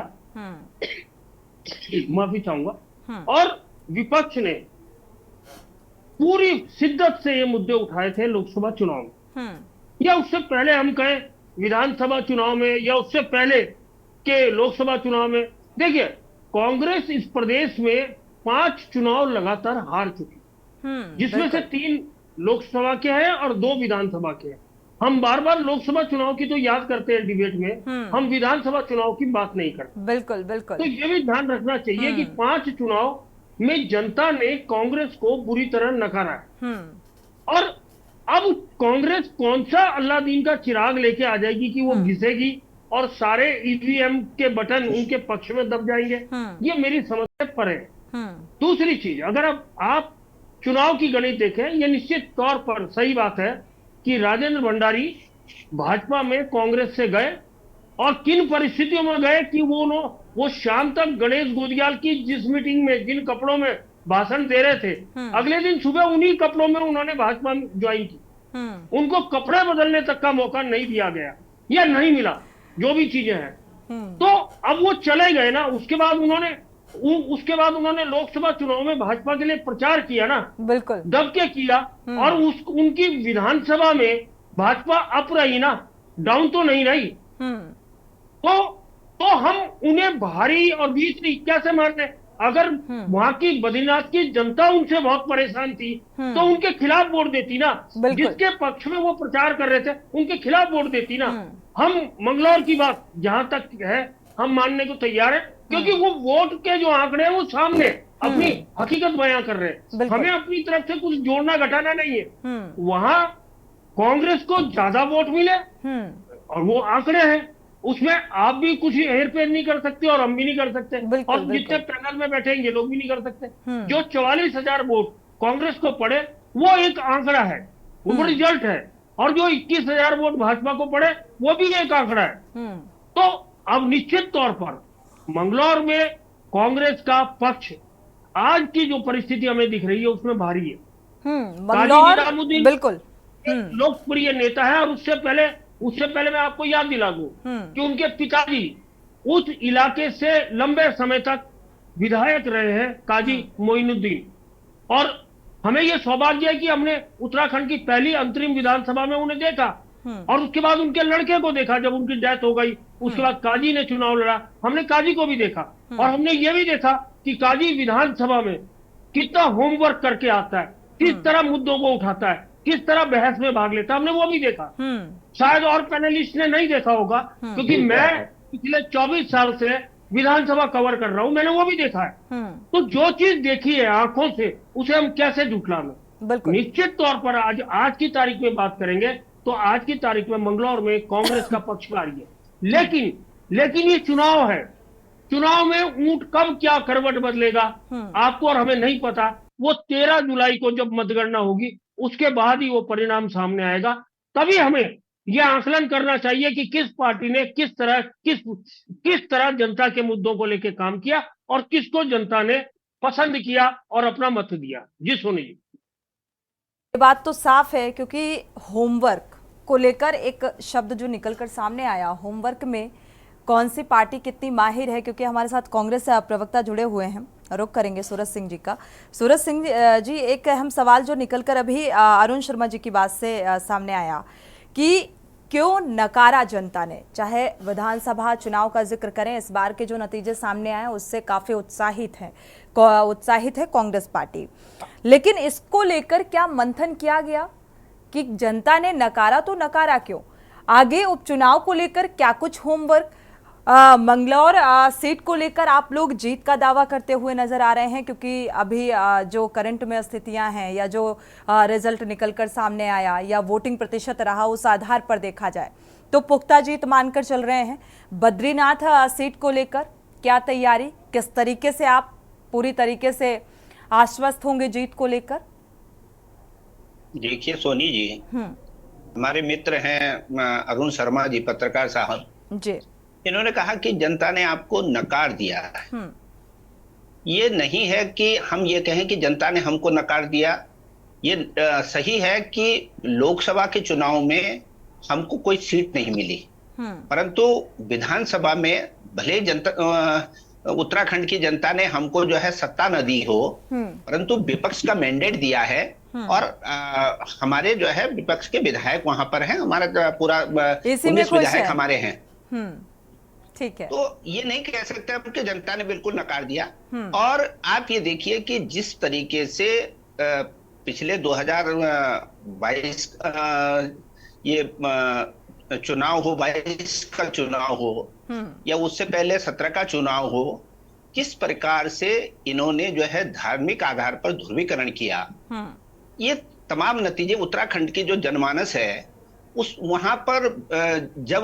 Speaker 12: माफी चाहूंगा। और विपक्ष ने पूरी शिद्दत से ये मुद्दे उठाए थे लोकसभा चुनाव में, या उससे पहले हम कहें विधानसभा चुनाव में, या उससे पहले के लोकसभा चुनाव में। देखिए, कांग्रेस इस प्रदेश में 5 चुनाव लगातार हार चुकी, जिसमें से 3 लोकसभा के हैं और 2 विधानसभा के हैं। हम बार बार लोकसभा चुनाव की तो याद करते हैं डिबेट में, हम विधानसभा चुनाव की बात नहीं करते।
Speaker 1: बिल्कुल बिल्कुल।
Speaker 12: तो ये भी ध्यान रखना चाहिए कि 5 चुनाव में जनता ने कांग्रेस को बुरी तरह नकारा है। और अब कांग्रेस कौन सा अल्लादीन का चिराग लेके आ जाएगी कि वो घिसेगी और सारे ईवीएम के बटन उनके पक्ष में दब जाएंगे, ये मेरी समझ से परे है। दूसरी चीज, अगर अब आप चुनाव की गणित देखें, ये निश्चित तौर पर सही बात है कि राजेंद्र भंडारी भाजपा में कांग्रेस से गए और किन परिस्थितियों में गए कि वो शाम तक गणेश गोदियाल की जिस मीटिंग में जिन कपड़ों में भाषण दे रहे थे, अगले दिन सुबह उन्हीं कपड़ों में उन्होंने भाजपा में ज्वाइन की। उनको कपड़े बदलने तक का मौका नहीं दिया गया या नहीं मिला, जो भी चीजें हैं। तो अब वो चले गए ना, उसके बाद उन्होंने लोकसभा चुनाव में भाजपा के लिए प्रचार किया ना,
Speaker 1: बिल्कुल
Speaker 12: दब के किया, और उनकी विधानसभा में भाजपा अप रही ना, डाउन तो नहीं रही। तो हम उन्हें भारी और भीतरी कैसे मानते? अगर वहां की बद्रीनाथ की जनता उनसे बहुत परेशान थी तो उनके खिलाफ वोट देती ना, जिसके पक्ष में वो प्रचार कर रहे थे उनके खिलाफ वोट देती ना। हम मंगलौर की बात जहां तक है हम मानने को तैयार है, क्योंकि वो वोट के जो आंकड़े हैं वो सामने अपनी हकीकत बयां कर रहे हैं। हमें अपनी तरफ से कुछ जोड़ना घटाना नहीं है। वहां कांग्रेस को ज्यादा वोट मिले और वो आंकड़े हैं, उसमें आप भी कुछ हेर फेर नहीं कर सकते और हम भी नहीं कर सकते, और जितने पैनल में बैठेंगे लोग भी नहीं कर सकते। जो 44,000 वोट कांग्रेस को पड़े वो एक आंकड़ा है, वो रिजल्ट है, और जो 21,000 वोट भाजपा को पड़े वो भी एक आंकड़ा है। तो अब निश्चित तौर पर मंगलौर में कांग्रेस का पक्ष आज की जो परिस्थिति हमें दिख रही है उसमें भारी है।
Speaker 1: मंगलौर बिल्कुल
Speaker 12: लोकप्रिय नेता है, और उससे पहले मैं आपको याद दिला दूं कि उनके पिताजी उस इलाके से लंबे समय तक विधायक रहे हैं, काजी मोइनुद्दीन, और हमें यह सौभाग्य है कि हमने उत्तराखंड की पहली अंतरिम विधानसभा में उन्हें देखा, और उसके बाद उनके लड़के को देखा जब उनकी डेथ हो गई। उसके बाद काजी ने चुनाव लड़ा, हमने काजी को भी देखा, और हमने ये भी देखा कि काजी विधानसभा में कितना होमवर्क करके आता है, किस तरह मुद्दों को उठाता है, किस तरह बहस में भाग लेता है, हमने वो भी देखा। शायद और पैनलिस्ट ने नहीं देखा होगा, क्योंकि मैं पिछले 24 साल से विधानसभा कवर कर रहा हूं, मैंने वो भी देखा है। तो जो चीज देखी है आंखों से उसे हम कैसे झुठलाएं? निश्चित तौर पर आज की तारीख में बात करेंगे तो आज की तारीख में मंगलौर में कांग्रेस का पक्ष भारी है, लेकिन ये चुनाव है, चुनाव में ऊंट कब क्या करवट बदलेगा आपको और हमें नहीं पता। वो 13 जुलाई को जब मतगणना होगी उसके बाद ही वो परिणाम सामने आएगा। तभी हमें यह आकलन करना चाहिए कि किस पार्टी ने किस तरह जनता के मुद्दों को लेकर काम किया और किसको जनता ने पसंद किया और अपना मत दिया। जी सोनी जी,
Speaker 1: ये बात तो साफ है, क्योंकि होमवर्क को लेकर एक शब्द जो निकलकर सामने आया, होमवर्क में कौन सी पार्टी कितनी माहिर है, क्योंकि हमारे साथ कांग्रेस से प्रवक्ता जुड़े हुए हैं, रुख करेंगे सूरज सिंह जी का। सूरज सिंह जी, एक अहम सवाल जो निकलकर अभी अरुण शर्मा जी की बात से सामने आया कि क्यों नकारा जनता ने, चाहे विधानसभा चुनाव का जिक्र करें, इस बार के जो नतीजे सामने आए उससे काफी उत्साहित है कांग्रेस पार्टी, लेकिन इसको लेकर क्या मंथन किया गया कि जनता ने नकारा तो नकारा क्यों? आगे उपचुनाव को लेकर क्या कुछ होमवर्क? मंगलौर सीट को लेकर आप लोग जीत का दावा करते हुए नजर आ रहे हैं, क्योंकि अभी जो करंट में स्थितियां हैं या जो रिजल्ट निकलकर सामने आया या वोटिंग प्रतिशत रहा, उस आधार पर देखा जाए तो पुख्ता जीत मानकर चल रहे हैं। बद्रीनाथ सीट को लेकर क्या तैयारी, किस तरीके से आप पूरी तरीके से आश्वस्त होंगे जीत को लेकर?
Speaker 10: देखिए सोनी जी, हमारे मित्र हैं अरुण शर्मा जी, पत्रकार साहब
Speaker 1: जी,
Speaker 10: इन्होंने कहा कि जनता ने आपको नकार दिया है। ये नहीं है कि हम ये कहें कि जनता ने हमको नकार दिया। ये सही है कि लोकसभा के चुनाव में हमको कोई सीट नहीं मिली, परंतु विधानसभा में भले जनता उत्तराखंड की जनता ने हमको जो है सत्ता न दी हो, परंतु विपक्ष का मैंडेट दिया है और हमारे जो है विपक्ष के विधायक वहां पर हैं, हमारा पूरा 19 विधायक हमारे हैं।
Speaker 1: ठीक है,
Speaker 10: तो ये नहीं कह सकते हम कि जनता ने बिल्कुल नकार दिया। और आप ये देखिए कि जिस तरीके से पिछले 2022 ये चुनाव हो, 22 का चुनाव हो या उससे पहले 17 का चुनाव हो, किस प्रकार से इन्होंने जो है धार्मिक आधार पर ध्रुवीकरण किया, ये तमाम नतीजे उत्तराखंड की जो जनमानस है उस वहां पर जब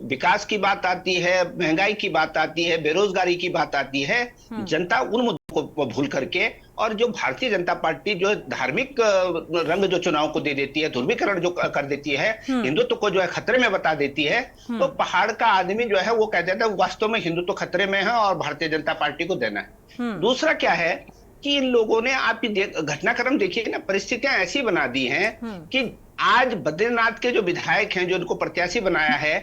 Speaker 10: विकास की बात आती है, महंगाई की बात आती है, बेरोजगारी की बात आती है, जनता उन मुद्दों को भूल करके और जो भारतीय जनता पार्टी जो धार्मिक रंग जो चुनाव को दे देती है, ध्रुवीकरण जो कर देती है, हिंदुत्व को जो है खतरे में बता देती है, तो पहाड़ का आदमी जो है वो कह देता है वास्तव में हिंदुत्व खतरे में है और भारतीय जनता पार्टी को देना है। दूसरा क्या है कि इन लोगों ने, आप घटनाक्रम देखिए ना, परिस्थितियां ऐसी बना दी हैं कि आज बद्रीनाथ के जो विधायक हैं, जो इनको प्रत्याशी बनाया है,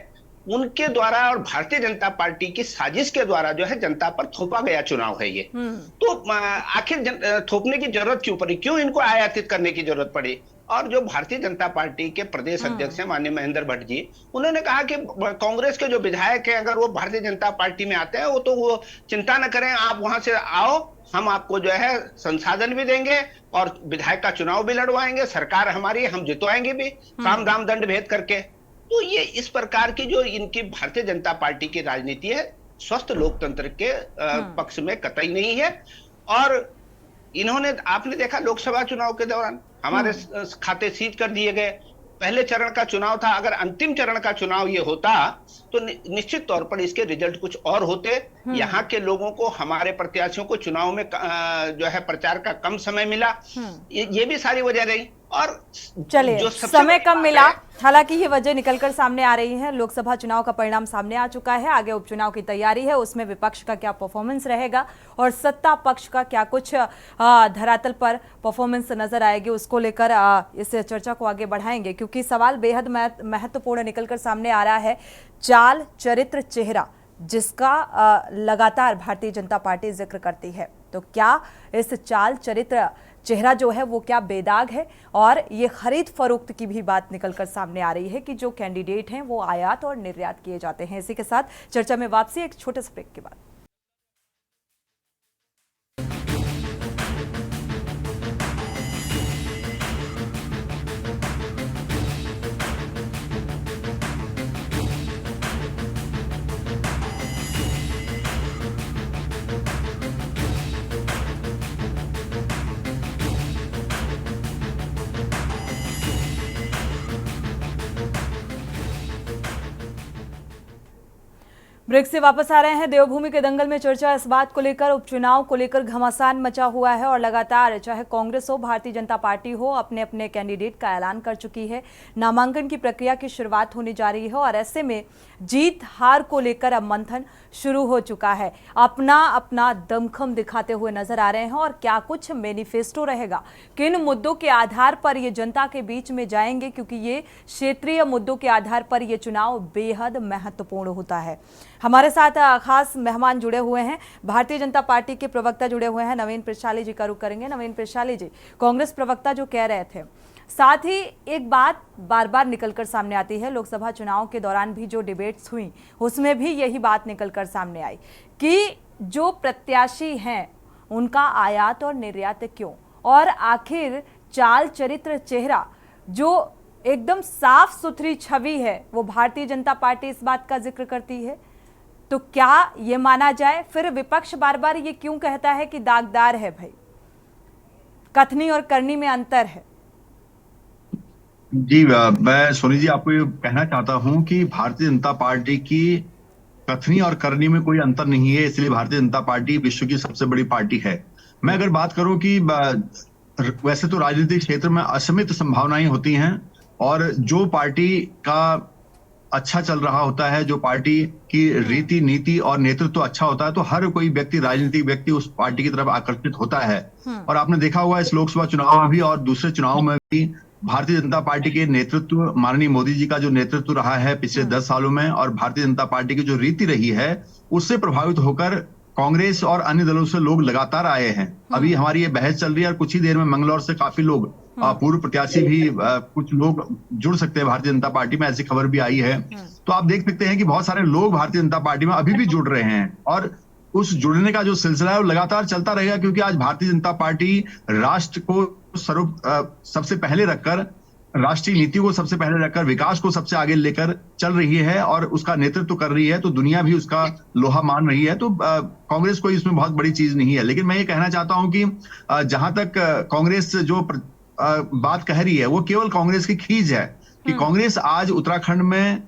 Speaker 10: उनके द्वारा और भारतीय जनता पार्टी की साजिश के द्वारा जो है जनता पर थोपा गया चुनाव है ये। तो आखिर थोपने की जरूरत क्यों पड़ी, क्यों इनको आयातित करने की जरूरत पड़ी? और जो भारतीय जनता पार्टी के प्रदेश अध्यक्ष हैं माननीय महेंद्र भट्ट जी, उन्होंने कहा कि कांग्रेस के जो विधायक हैं अगर वो भारतीय जनता पार्टी में आते हैं वो तो वो चिंता न करें, आप वहां से आओ, हम आपको जो है संसाधन भी देंगे और विधायक का चुनाव भी लड़वाएंगे, सरकार हमारी, हम जितवाएंगे भी, साम दाम दंड भेद करके। तो ये इस प्रकार की जो इनकी भारतीय जनता पार्टी की राजनीति है, स्वस्थ लोकतंत्र के पक्ष में कतई नहीं है। और इन्होंने, आपने देखा लोकसभा चुनाव के दौरान हमारे खाते सीज कर दिए गए। पहले चरण का चुनाव था, अगर अंतिम चरण का चुनाव ये होता तो निश्चित तौर पर इसके रिजल्ट कुछ और होते। यहाँ के लोगों को, हमारे प्रत्याशियों को चुनाव में जो है प्रचार का कम समय मिला, ये भी सारी वजह रही। और
Speaker 1: चलिए, जो समय कम मिला, हालांकि ये वजह निकलकर सामने आ रही है। लोकसभा चुनाव का परिणाम सामने आ चुका है, आगे उपचुनाव की तैयारी है, उसमें विपक्ष का क्या परफॉर्मेंस रहेगा और सत्ता पक्ष का क्या कुछ धरातल पर परफॉर्मेंस नजर आएगी, उसको लेकर इस चर्चा को आगे बढ़ाएंगे, क्योंकि सवाल बेहद महत्वपूर्ण निकलकर सामने आ रहा है। चाल, चरित्र, चेहरा, जिसका लगातार भारतीय जनता पार्टी जिक्र करती है, तो क्या इस चाल, चरित्र, चेहरा जो है वो क्या बेदाग है? और ये खरीद फरोख्त की भी बात निकलकर सामने आ रही है कि जो कैंडिडेट हैं वो आयात और निर्यात किए जाते हैं। इसी के साथ चर्चा में वापसी एक छोटे से ब्रेक के बाद। ब्रेक से वापस आ रहे हैं। देवभूमि के दंगल में चर्चा इस बात को लेकर, उपचुनाव को लेकर घमासान मचा हुआ है और लगातार चाहे कांग्रेस हो, भारतीय जनता पार्टी हो, अपने अपने कैंडिडेट का ऐलान कर चुकी है। नामांकन की प्रक्रिया की शुरुआत होने जा रही है और ऐसे में जीत हार को लेकर अब मंथन शुरू हो चुका है। अपना अपना दमखम दिखाते हुए नजर आ रहे हैं और क्या कुछ मैनिफेस्टो रहेगा, किन मुद्दों के आधार पर ये जनता के बीच में जाएंगे, क्योंकि ये क्षेत्रीय मुद्दों के आधार पर ये चुनाव बेहद महत्वपूर्ण होता है। हमारे साथ खास मेहमान जुड़े हुए हैं, भारतीय जनता पार्टी के प्रवक्ता जुड़े हुए हैं। नवीन प्रशाली जी का रुख करेंगे। नवीन प्रशाली जी, कांग्रेस प्रवक्ता जो कह रहे थे, साथ ही एक बात बार बार निकलकर सामने आती है, लोकसभा चुनाव के दौरान भी जो डिबेट्स हुई उसमें भी यही बात निकलकर सामने आई कि जो प्रत्याशी हैं उनका आयात और निर्यात क्यों, और आखिर चाल चरित्र चेहरा जो एकदम साफ सुथरी छवि है वो भारतीय जनता पार्टी इस बात का जिक्र करती है। तो क्या ये माना जाए? फिर विपक्ष बार बार ये क्यों कहता है कि दागदार है? भाई, कथनी और करनी में अंतर है।
Speaker 9: जी, मैं सोनी जी आपको ये कहना चाहता हूं कि भारतीय जनता पार्टी की कथनी और करनी में कोई अंतर नहीं है, इसलिए भारतीय जनता पार्टी विश्व की सबसे बड़ी पार्टी है। मैं अगर बात करूं कि वैसे तो राजनीतिक क्षेत्र में असीमित संभावनाएं होती हैं और जो पार्टी का अच्छा चल रहा होता है, जो पार्टी की रीति नीति और नेतृत्व अच्छा होता है, तो हर कोई व्यक्ति, राजनीतिक व्यक्ति उस पार्टी की तरफ आकर्षित होता है। और आपने देखा हुआ इस लोकसभा चुनाव में भी और दूसरे चुनाव में भी भारतीय जनता पार्टी के नेतृत्व, माननीय मोदी जी का जो नेतृत्व रहा है पिछले 10 सालों में, और भारतीय जनता पार्टी की जो रीति रही है, उससे प्रभावित होकर कांग्रेस और अन्य दलों से लोग लगातार आए हैं। अभी हमारी ये बहस चल रही है और कुछ ही देर में मंगलौर से काफी लोग, पूर्व प्रत्याशी भी कुछ लोग जुड़ सकते हैं भारतीय जनता पार्टी में, ऐसी खबर भी आई है। तो आप देख सकते हैं कि बहुत सारे लोग भारतीय जनता पार्टी में अभी भी जुड़ रहे हैं और उस जुड़ने का जो सिलसिला है वो लगातार चलता रहेगा, क्योंकि आज भारतीय जनता पार्टी राष्ट्र को सबसे पहले रखकर, राष्ट्रीय नीति को सबसे पहले रखकर, विकास को सबसे आगे लेकर चल रही है और उसका नेतृत्व कर रही है। तो दुनिया भी उसका लोहा मान रही है। तो कांग्रेस कोई इसमें बहुत बड़ी चीज नहीं है। लेकिन मैं ये कहना चाहता हूं कि जहां तक कांग्रेस जो बात कह रही है वो केवल कांग्रेस की खींच है कि कांग्रेस आज उत्तराखंड में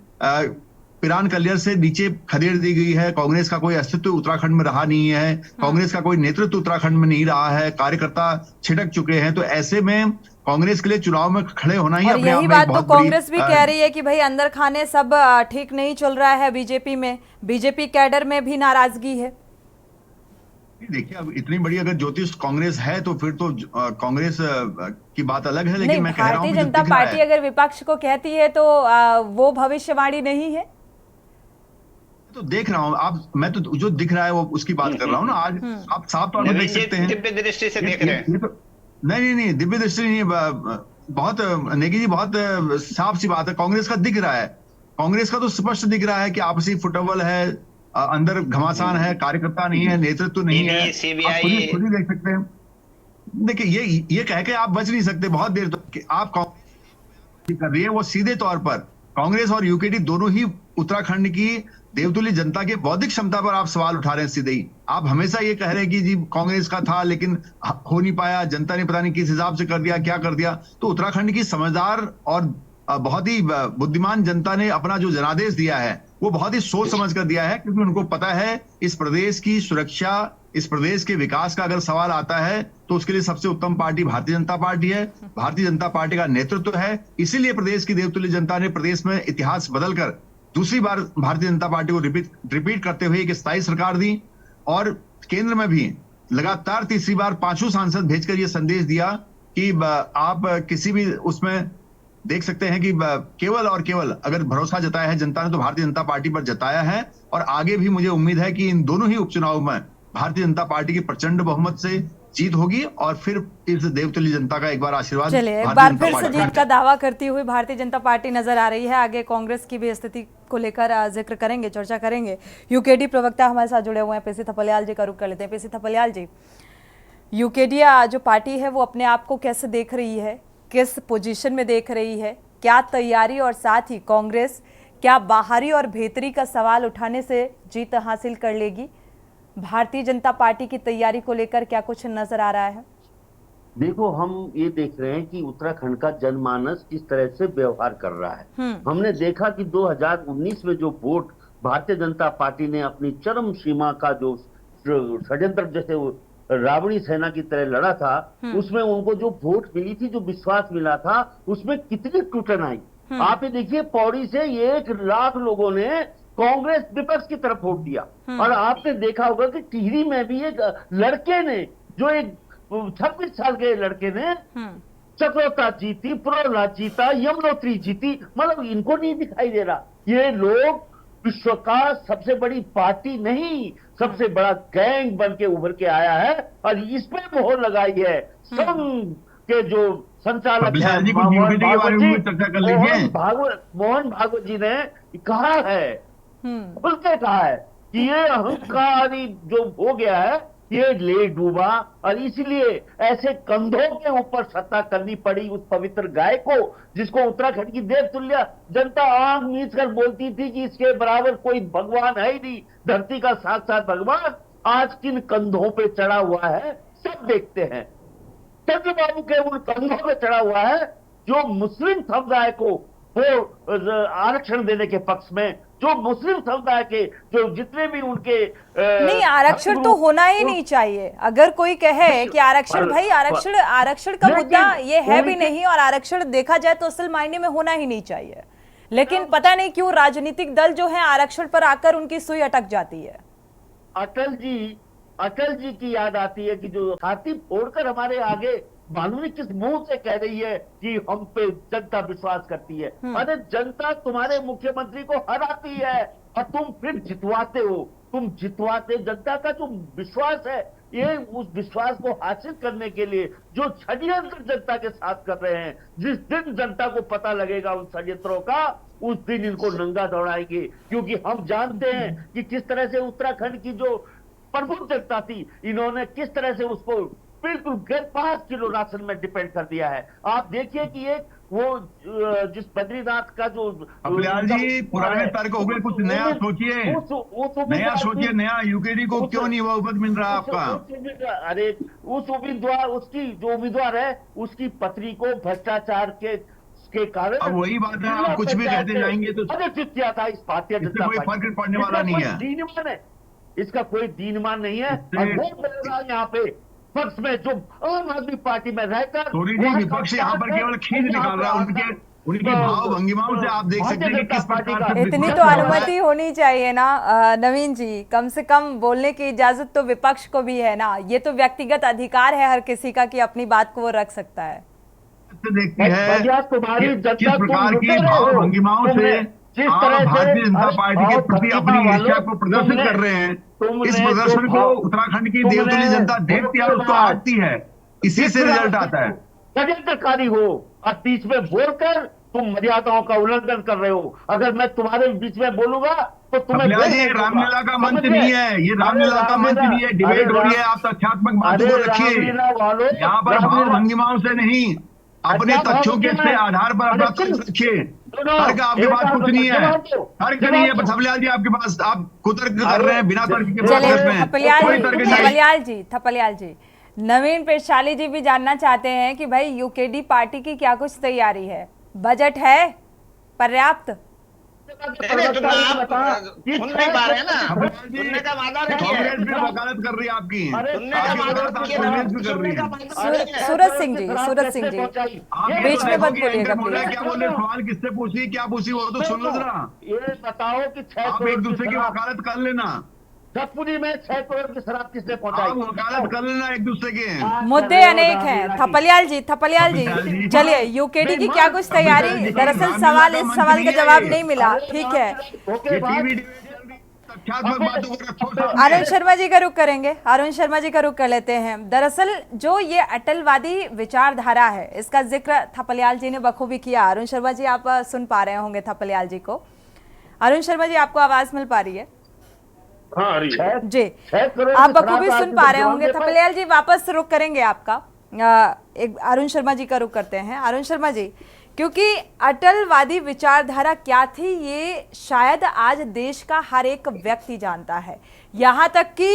Speaker 9: पिरान कलियर से नीचे खदेड़ दी गई है। कांग्रेस का कोई अस्तित्व उत्तराखंड में रहा नहीं है, कांग्रेस का कोई नेतृत्व उत्तराखंड में नहीं रहा है, कार्यकर्ता छिटक चुके हैं। तो ऐसे में कांग्रेस के लिए चुनाव में खड़े होना ही अपने आप में
Speaker 1: बात तो कांग्रेस भी कह रही है कि भाई अंदर खाने सब ठीक नहीं चल रहा है बीजेपी में, बीजेपी कैडर में भी नाराजगी है।
Speaker 9: देखिए, अब इतनी बड़ी अगर ज्योतिष कांग्रेस है तो फिर तो कांग्रेस की बात अलग है। लेकिन मैं कह रहा हूं
Speaker 1: भारतीय जनता पार्टी अगर विपक्ष को कहती है तो वो भविष्यवाणी नहीं है।
Speaker 9: तो देख रहा हूं आप, मैं तो जो दिख रहा है वो उसकी बात कर रहा हूं ना। आज आप साफ तौर पर देख सकते हैं,
Speaker 10: दिव्य दृष्टि से देख रहे हैं।
Speaker 9: नहीं, दिव्य दृष्टि नहीं, बहुत नेगी जी, बहुत साफ सी बात है। कांग्रेस का दिख रहा है, कांग्रेस का तो स्पष्ट दिख रहा है कि आपसी फुटबॉल है, अंदर घमासान है, कार्यकर्ता नहीं है, नेतृत्व नहीं है। आप खुद ही देख सकते हैं। देखिए, ये कह के आप बच नहीं सकते बहुत देर तक। आप कांग्रेस कर रही है वो सीधे तौर पर कांग्रेस और यूकेडी दोनों ही उत्तराखंड की देवतुल्य जनता के बौद्धिक क्षमता पर आप सवाल उठा रहे हैं सीधे ही। आप हमेशा ये कह रहे हैं कि जी कांग्रेस का था लेकिन हो नहीं पाया, जनता ने पता नहीं किस हिसाब से कर दिया, क्या कर दिया। तो उत्तराखंड की समझदार और बहुत ही बुद्धिमान जनता ने अपना जो जनादेश दिया है वो बहुत ही सोच समझ कर दिया है, क्योंकि उनको पता है इस प्रदेश की सुरक्षा, इस प्रदेश के विकास का अगर सवाल आता है तो उसके लिए सबसे उत्तम पार्टी भारतीय जनता पार्टी है। भारतीय जनता पार्टी का नेतृत्व है, इसीलिए प्रदेश की देवतुल्य जनता ने प्रदेश में इतिहास बदलकर दूसरी बार भारतीय जनता पार्टी को रिपीट करते हुए एक स्थायी सरकार दी और केंद्र में भी लगातार तीसरी बार 5 सांसद भेजकर यह संदेश दिया कि आप किसी भी उसमें देख सकते हैं कि केवल और केवल अगर भरोसा जताया है जनता ने तो भारतीय जनता पार्टी पर जताया है। और आगे भी मुझे उम्मीद है कि इन दोनों ही उपचुनाव में भारतीय जनता पार्टी की प्रचंड बहुमत से जीत होगी और फिर इस देवतुल्य जनता का एक बार आशीर्वाद।
Speaker 1: चलिए, एक बार फिर से जीत का दावा करती हुई भारतीय जनता पार्टी नजर आ रही है। आगे कांग्रेस की भी स्थिति को लेकर जिक्र करेंगे, चर्चा करेंगे। यूकेडी प्रवक्ता हमारे साथ जुड़े हुए हैं, पीसी थपलियाल जी का रुख कर लेते हैं। पीसी थपलियाल जी, यूकेडी जो पार्टी है वो अपने आप को कैसे देख रही है, किस पोजीशन में देख रही है, क्या तैयारी, और साथ ही कांग्रेस क्या बाहरी और भीतरी का सवाल उठाने से जीत हासिल कर लेगी? भारतीय जनता पार्टी की तैयारी को लेकर क्या कुछ नजर आ रहा है?
Speaker 11: देखो, हम ये देख रहे हैं कि उत्तराखंड का जनमानस किस तरह से व्यवहार कर रहा है। हमने देखा कि 2019 में जो वोट भारतीय जनता पार्टी ने अपनी चरम सीमा का जो षड्यंत्र जैसे रावणी सेना की तरह लड़ा था, उसमें उनको जो वोट मिली थी, जो विश्वास मिला था, उसमें कितनी टूटन आई। आप ये देखिए, पौड़ी से 1 लाख लोगों ने कांग्रेस विपक्ष की तरफ वोट दिया। और आपने देखा होगा कि टिहरी में भी एक लड़के ने, जो एक 26 साल के लड़के ने चक्रौता जीती, प्रहलाद जीता, यमुनोत्री जीती, मतलब इनको नहीं दिखाई दे रहा। ये लोग विश्व का सबसे बड़ी पार्टी नहीं, सबसे बड़ा गैंग बन के उभर के आया है और इस पे मोहर लगाई है संघ के जो संचालक हैं मोहन भागवत जी ने कहा है, खुल के कहा है कि ये अहंकारी जो हो गया है, ये ले डूबा और इसलिए ऐसे कंधों के ऊपर सत्ता करनी पड़ी उस पवित्र गाय को, जिसको उत्तराखंड की देवतुल्य जनता आंख मीच कर बोलती थी कि इसके बराबर कोई भगवान है ही नहीं, धरती का साक्षात भगवान आज किन कंधों पे चढ़ा हुआ है सब देखते हैं। चंद्रबाबू के उन कंधों पे चढ़ा हुआ है जो मुस्लिम समुदाय को वो आरक्षण देने के पक्ष में, जो मुस्लिम समुदाय के जो जितने भी उनके
Speaker 1: नहीं, आरक्षण तो होना ही नहीं चाहिए। अगर कोई कहे कि आरक्षण, भाई आरक्षण का मुद्दा ये है भी नहीं, और आरक्षण देखा जाए तो असल मायने में होना ही नहीं चाहिए, लेकिन पता नहीं क्यों राजनीतिक दल जो है आरक्षण पर आकर उनकी सुई अटक जाती है।
Speaker 11: अटल जी की याद आती है कि जो छाती फोड़कर हमारे आगे मालूम नहीं किस मुंह से कह रही है कि हम पे जनता विश्वास करती है। अरे जनता तुम्हारे मुख्यमंत्री को हराती है और तुम फिर जितवाते हो। तुम जितवाते, जनता का जो विश्वास है, ये उस विश्वास को हासिल करने के लिए जो षड्यंत्र जनता के साथ कर रहे हैं, जिस दिन जनता को पता लगेगा उन षड्यंत्रों का, उस दिन इनको नंगा दौड़ाएंगे। क्योंकि हम जानते हैं कि किस तरह से उत्तराखंड की जो प्रबुद्ध जनता थी, इन्होंने किस तरह से उसको बिल्कुल 5 किलो राशन में डिपेंड कर दिया है। आप देखिए कि एक वो जिस बद्रीनाथ का जो
Speaker 9: जी पुराने तर्क हो गए, कुछ नया सोचिए, नया यूकेडी को क्यों नहीं हुआ उपज मिल रहा आपका?
Speaker 11: अरे उस उम्मीदवार, उसकी जो उम्मीदवार है, उसकी पत्नी को भ्रष्टाचार के कारण,
Speaker 9: अब वही बात है, आप कुछ भी कहते जाएंगे तो
Speaker 11: अधिकृत किया था इस भारतीय जनता
Speaker 9: कोई फर्क पड़ने वाला नहीं है।
Speaker 11: दीनमान है, इसका कोई दीनमान नहीं है। और वो बोल रहा है यहाँ पे पक्ष में जो आम आदमी पार्टी में रहकर
Speaker 9: विपक्ष यहाँ पर केवल खींच निकाल रहा है उनकी भाव भंगिमाओं से। आप देख सकते हैं कि किस प्रकार से
Speaker 1: इतनी तो अनुमति होनी चाहिए ना नवीन जी, कम से कम बोलने की इजाजत तो विपक्ष को भी है ना। ये तो व्यक्तिगत अधिकार है हर किसी का कि अपनी बात को वो रख सकता है।
Speaker 9: देखती है तुम्हारी किस प्रकार की भाव भंगिमाओं से आप भारतीय जनता पार्टी के प्रति अपनी ईर्ष्या को प्रदर्शित कर रहे हैं। इस प्रदर्शन को उत्तराखंड की देवतुल्य जनता देखती है, उसको आती है, इसी से रिजल्ट आता है।
Speaker 11: षड्यंत्रकारी हो और बीच में बोलकर तुम मर्यादाओं का उल्लंघन कर रहे हो। अगर मैं तुम्हारे बीच में बोलूंगा तो तुम्हें
Speaker 9: ये रामलीला का मंच नहीं है, ये रामलीला का मंच नहीं है, डिबेट हो रही है। आप तथ्यात्मक बातों को रखिए, यहाँ पर भाव भंगिमाओं से नहीं, अपने तथ्यों के आधार पर अपना तर्क रखिए। तर्क आपके पास कुछ नहीं है, तर्क नहीं है थपलियाल जी आपके पास, आप कुतर्क कर रहे हैं बिना तर्क के।
Speaker 1: थपलियाल जी, नवीन पेशाली जी भी जानना चाहते हैं कि भाई यूकेडी पार्टी की क्या कुछ तैयारी है, बजट है पर्याप्त?
Speaker 9: वकालत कर रही है आपकी,
Speaker 1: सूरज सिंह जी बीच में मत बोलिएगा प्लीज।
Speaker 9: क्या बोले, सवाल किससे पूछी, क्या पूछी वो तो सुन लो जरा।
Speaker 11: ये बताओ कि
Speaker 9: आप एक दूसरे की वकालत कर लेना।
Speaker 11: जगपुरी में 6 करोड़ की शराब किसने पहुंचाई?
Speaker 9: वकालत कर लेना एक दूसरे के।
Speaker 1: मुद्दे अनेक हैं। थपलियाल जी चलिए, यूकेडी की क्या कुछ तैयारी? दरअसल इस सवाल का जवाब नहीं मिला, ठीक है। अरुण शर्मा जी का रुख करेंगे, अरुण शर्मा जी का रुख कर लेते हैं। दरअसल जो ये अटलवादी विचारधारा है, इसका जिक्र थपलियाल जी ने बखूबी किया। अरुण शर्मा जी आप सुन पा रहे होंगे थपलियाल जी को। अरुण शर्मा जी आपको आवाज मिल पा रही है?
Speaker 12: हाँ
Speaker 1: जी, आप बखूबी सुन पा रहे होंगे। थपलियाल जी वापस रुख करेंगे आपका, एक अरुण शर्मा जी का रुख करते हैं। अरुण शर्मा जी, क्योंकि अटलवादी विचारधारा क्या थी ये शायद आज देश का हर एक व्यक्ति जानता है, यहाँ तक कि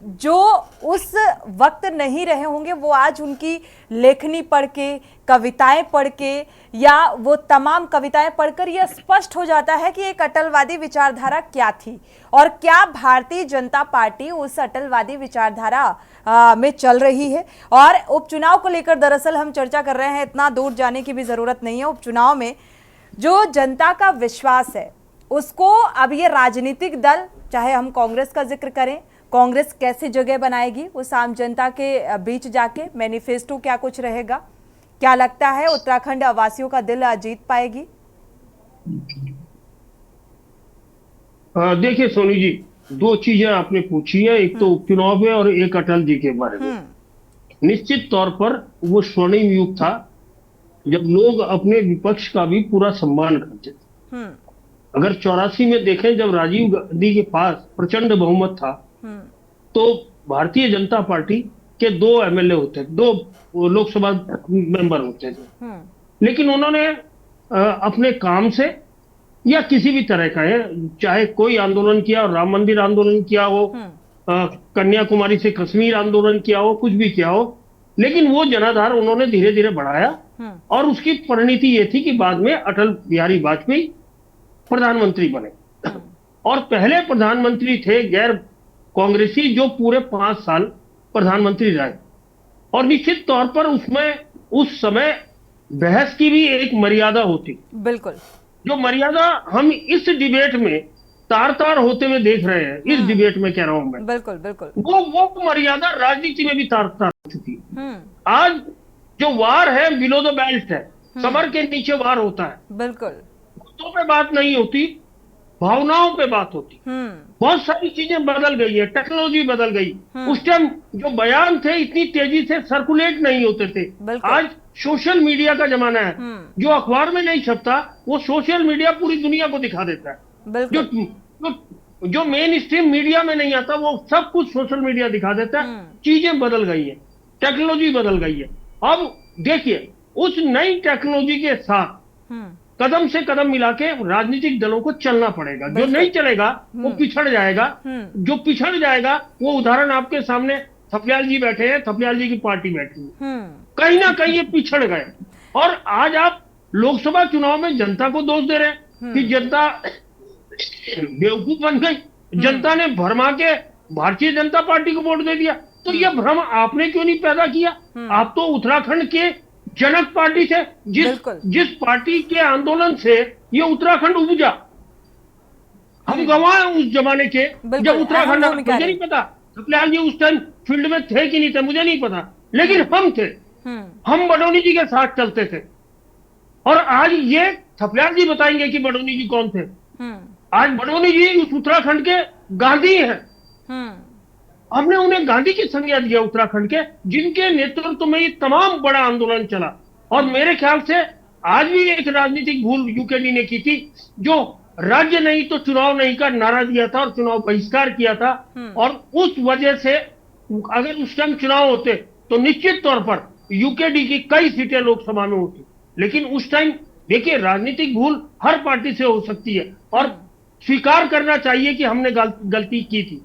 Speaker 1: जो उस वक्त नहीं रहे होंगे वो आज उनकी लेखनी पढ़ के, कविताएं पढ़ के या वो तमाम कविताएं पढ़कर यह स्पष्ट हो जाता है कि एक अटलवादी विचारधारा क्या थी और क्या भारतीय जनता पार्टी उस अटलवादी विचारधारा में चल रही है। और उपचुनाव को लेकर दरअसल हम चर्चा कर रहे हैं, इतना दूर जाने की भी जरूरत नहीं है। उपचुनाव में जो जनता का विश्वास है उसको अब ये राजनीतिक दल, चाहे हम कांग्रेस का जिक्र करें, कांग्रेस कैसे जगह बनाएगी उस आम जनता के बीच जाके, मैनिफेस्टो क्या कुछ रहेगा, क्या लगता है उत्तराखंड वासियों का दिल जीत पाएगी?
Speaker 12: देखिए सोनी जी, दो चीजें आपने पूछी है, एक तो उपचुनाव है और एक अटल जी के बारे में। निश्चित तौर पर वो स्वर्णिम युग था जब लोग अपने विपक्ष का भी पूरा सम्मान करते थे। अगर 84 में देखें, जब राजीव गांधी के पास प्रचंड बहुमत था तो भारतीय जनता पार्टी के 2 एमएलए होते, 2 लोकसभा मेंबर होते थे, लेकिन उन्होंने अपने काम से या किसी भी तरह का है, चाहे कोई आंदोलन किया, राम मंदिर आंदोलन किया हो, कन्याकुमारी से कश्मीर आंदोलन किया हो, कुछ भी किया हो, लेकिन वो जनाधार उन्होंने धीरे धीरे बढ़ाया और उसकी परिणति ये थी कि बाद में अटल बिहारी वाजपेयी प्रधानमंत्री बने और पहले प्रधानमंत्री थे गैर कांग्रेसी जो पूरे 5 साल प्रधानमंत्री रहे। और निश्चित तौर पर उसमें उस समय बहस की भी एक मर्यादा होती,
Speaker 1: बिल्कुल,
Speaker 12: जो मर्यादा हम इस डिबेट में तार तार होते हुए देख रहे हैं, इस डिबेट में कह रहा हूं मैं,
Speaker 1: बिल्कुल बिल्कुल,
Speaker 12: वो मर्यादा राजनीति में भी तार तार हो चुकी है। आज जो वार है बिलो द बेल्ट है, कमर के नीचे वार होता है,
Speaker 1: बिल्कुल,
Speaker 12: मुद्दों पे बात नहीं होती, भावनाओं पे बात होती। बहुत सारी चीजें बदल गई है, टेक्नोलॉजी बदल गई। उस टाइम जो बयान थे इतनी तेजी से सर्कुलेट नहीं होते थे, आज सोशल मीडिया का जमाना है, जो अखबार में नहीं छपता वो सोशल मीडिया पूरी दुनिया को दिखा देता है। जो मेन स्ट्रीम मीडिया में नहीं आता वो सब कुछ सोशल मीडिया दिखा देता है। चीजें बदल गई है, टेक्नोलॉजी बदल गई है। अब देखिए, उस नई टेक्नोलॉजी के साथ कदम से कदम मिला के राजनीतिक दलों को चलना पड़ेगा। जो नहीं चलेगा वो पिछड़ जाएगा, जो पिछड़ जाएगा वो उदाहरण आपके सामने थपलियाल जी बैठे हैं, थपलियाल जी की पार्टी बैठी है, कहीं ना कहीं ये पिछड़ गए। और आज आप लोकसभा चुनाव में जनता को दोष दे रहे हैं कि जनता बेवकूफ बन गई, जनता ने भरमा के भारतीय जनता पार्टी को वोट दे दिया। तो ये भ्रम आपने क्यों नहीं पैदा किया? आप तो उत्तराखंड के जनक पार्टी थे, जिस पार्टी के आंदोलन से ये उत्तराखंड उपजा। हम गवाह हैं उस जमाने के, जब उत्तराखंड, मुझे नहीं पता थपलियाल जी उस टाइम फील्ड में थे कि नहीं थे, मुझे नहीं पता, लेकिन हम थे, हम बडोनी जी के साथ चलते थे। और आज ये थपलियाल जी बताएंगे कि बडोनी जी कौन थे। आज बडोनी जी उस उत्तराखंड के गांधी हैं। हमने उन्हें गांधी की संज्ञा दिया उत्तराखंड के, जिनके नेतृत्व में ये तमाम बड़ा आंदोलन चला। और मेरे ख्याल से आज भी एक राजनीतिक भूल यूकेडी ने की थी, जो राज्य नहीं तो चुनाव नहीं का नारा दिया था और चुनाव बहिष्कार किया था। और उस वजह से अगर उस टाइम चुनाव होते तो निश्चित तौर पर यूकेडी की कई सीटें लोकसभा में होती। लेकिन उस टाइम देखिए, राजनीतिक भूल हर पार्टी से हो सकती है और स्वीकार करना चाहिए कि हमने गलती की थी।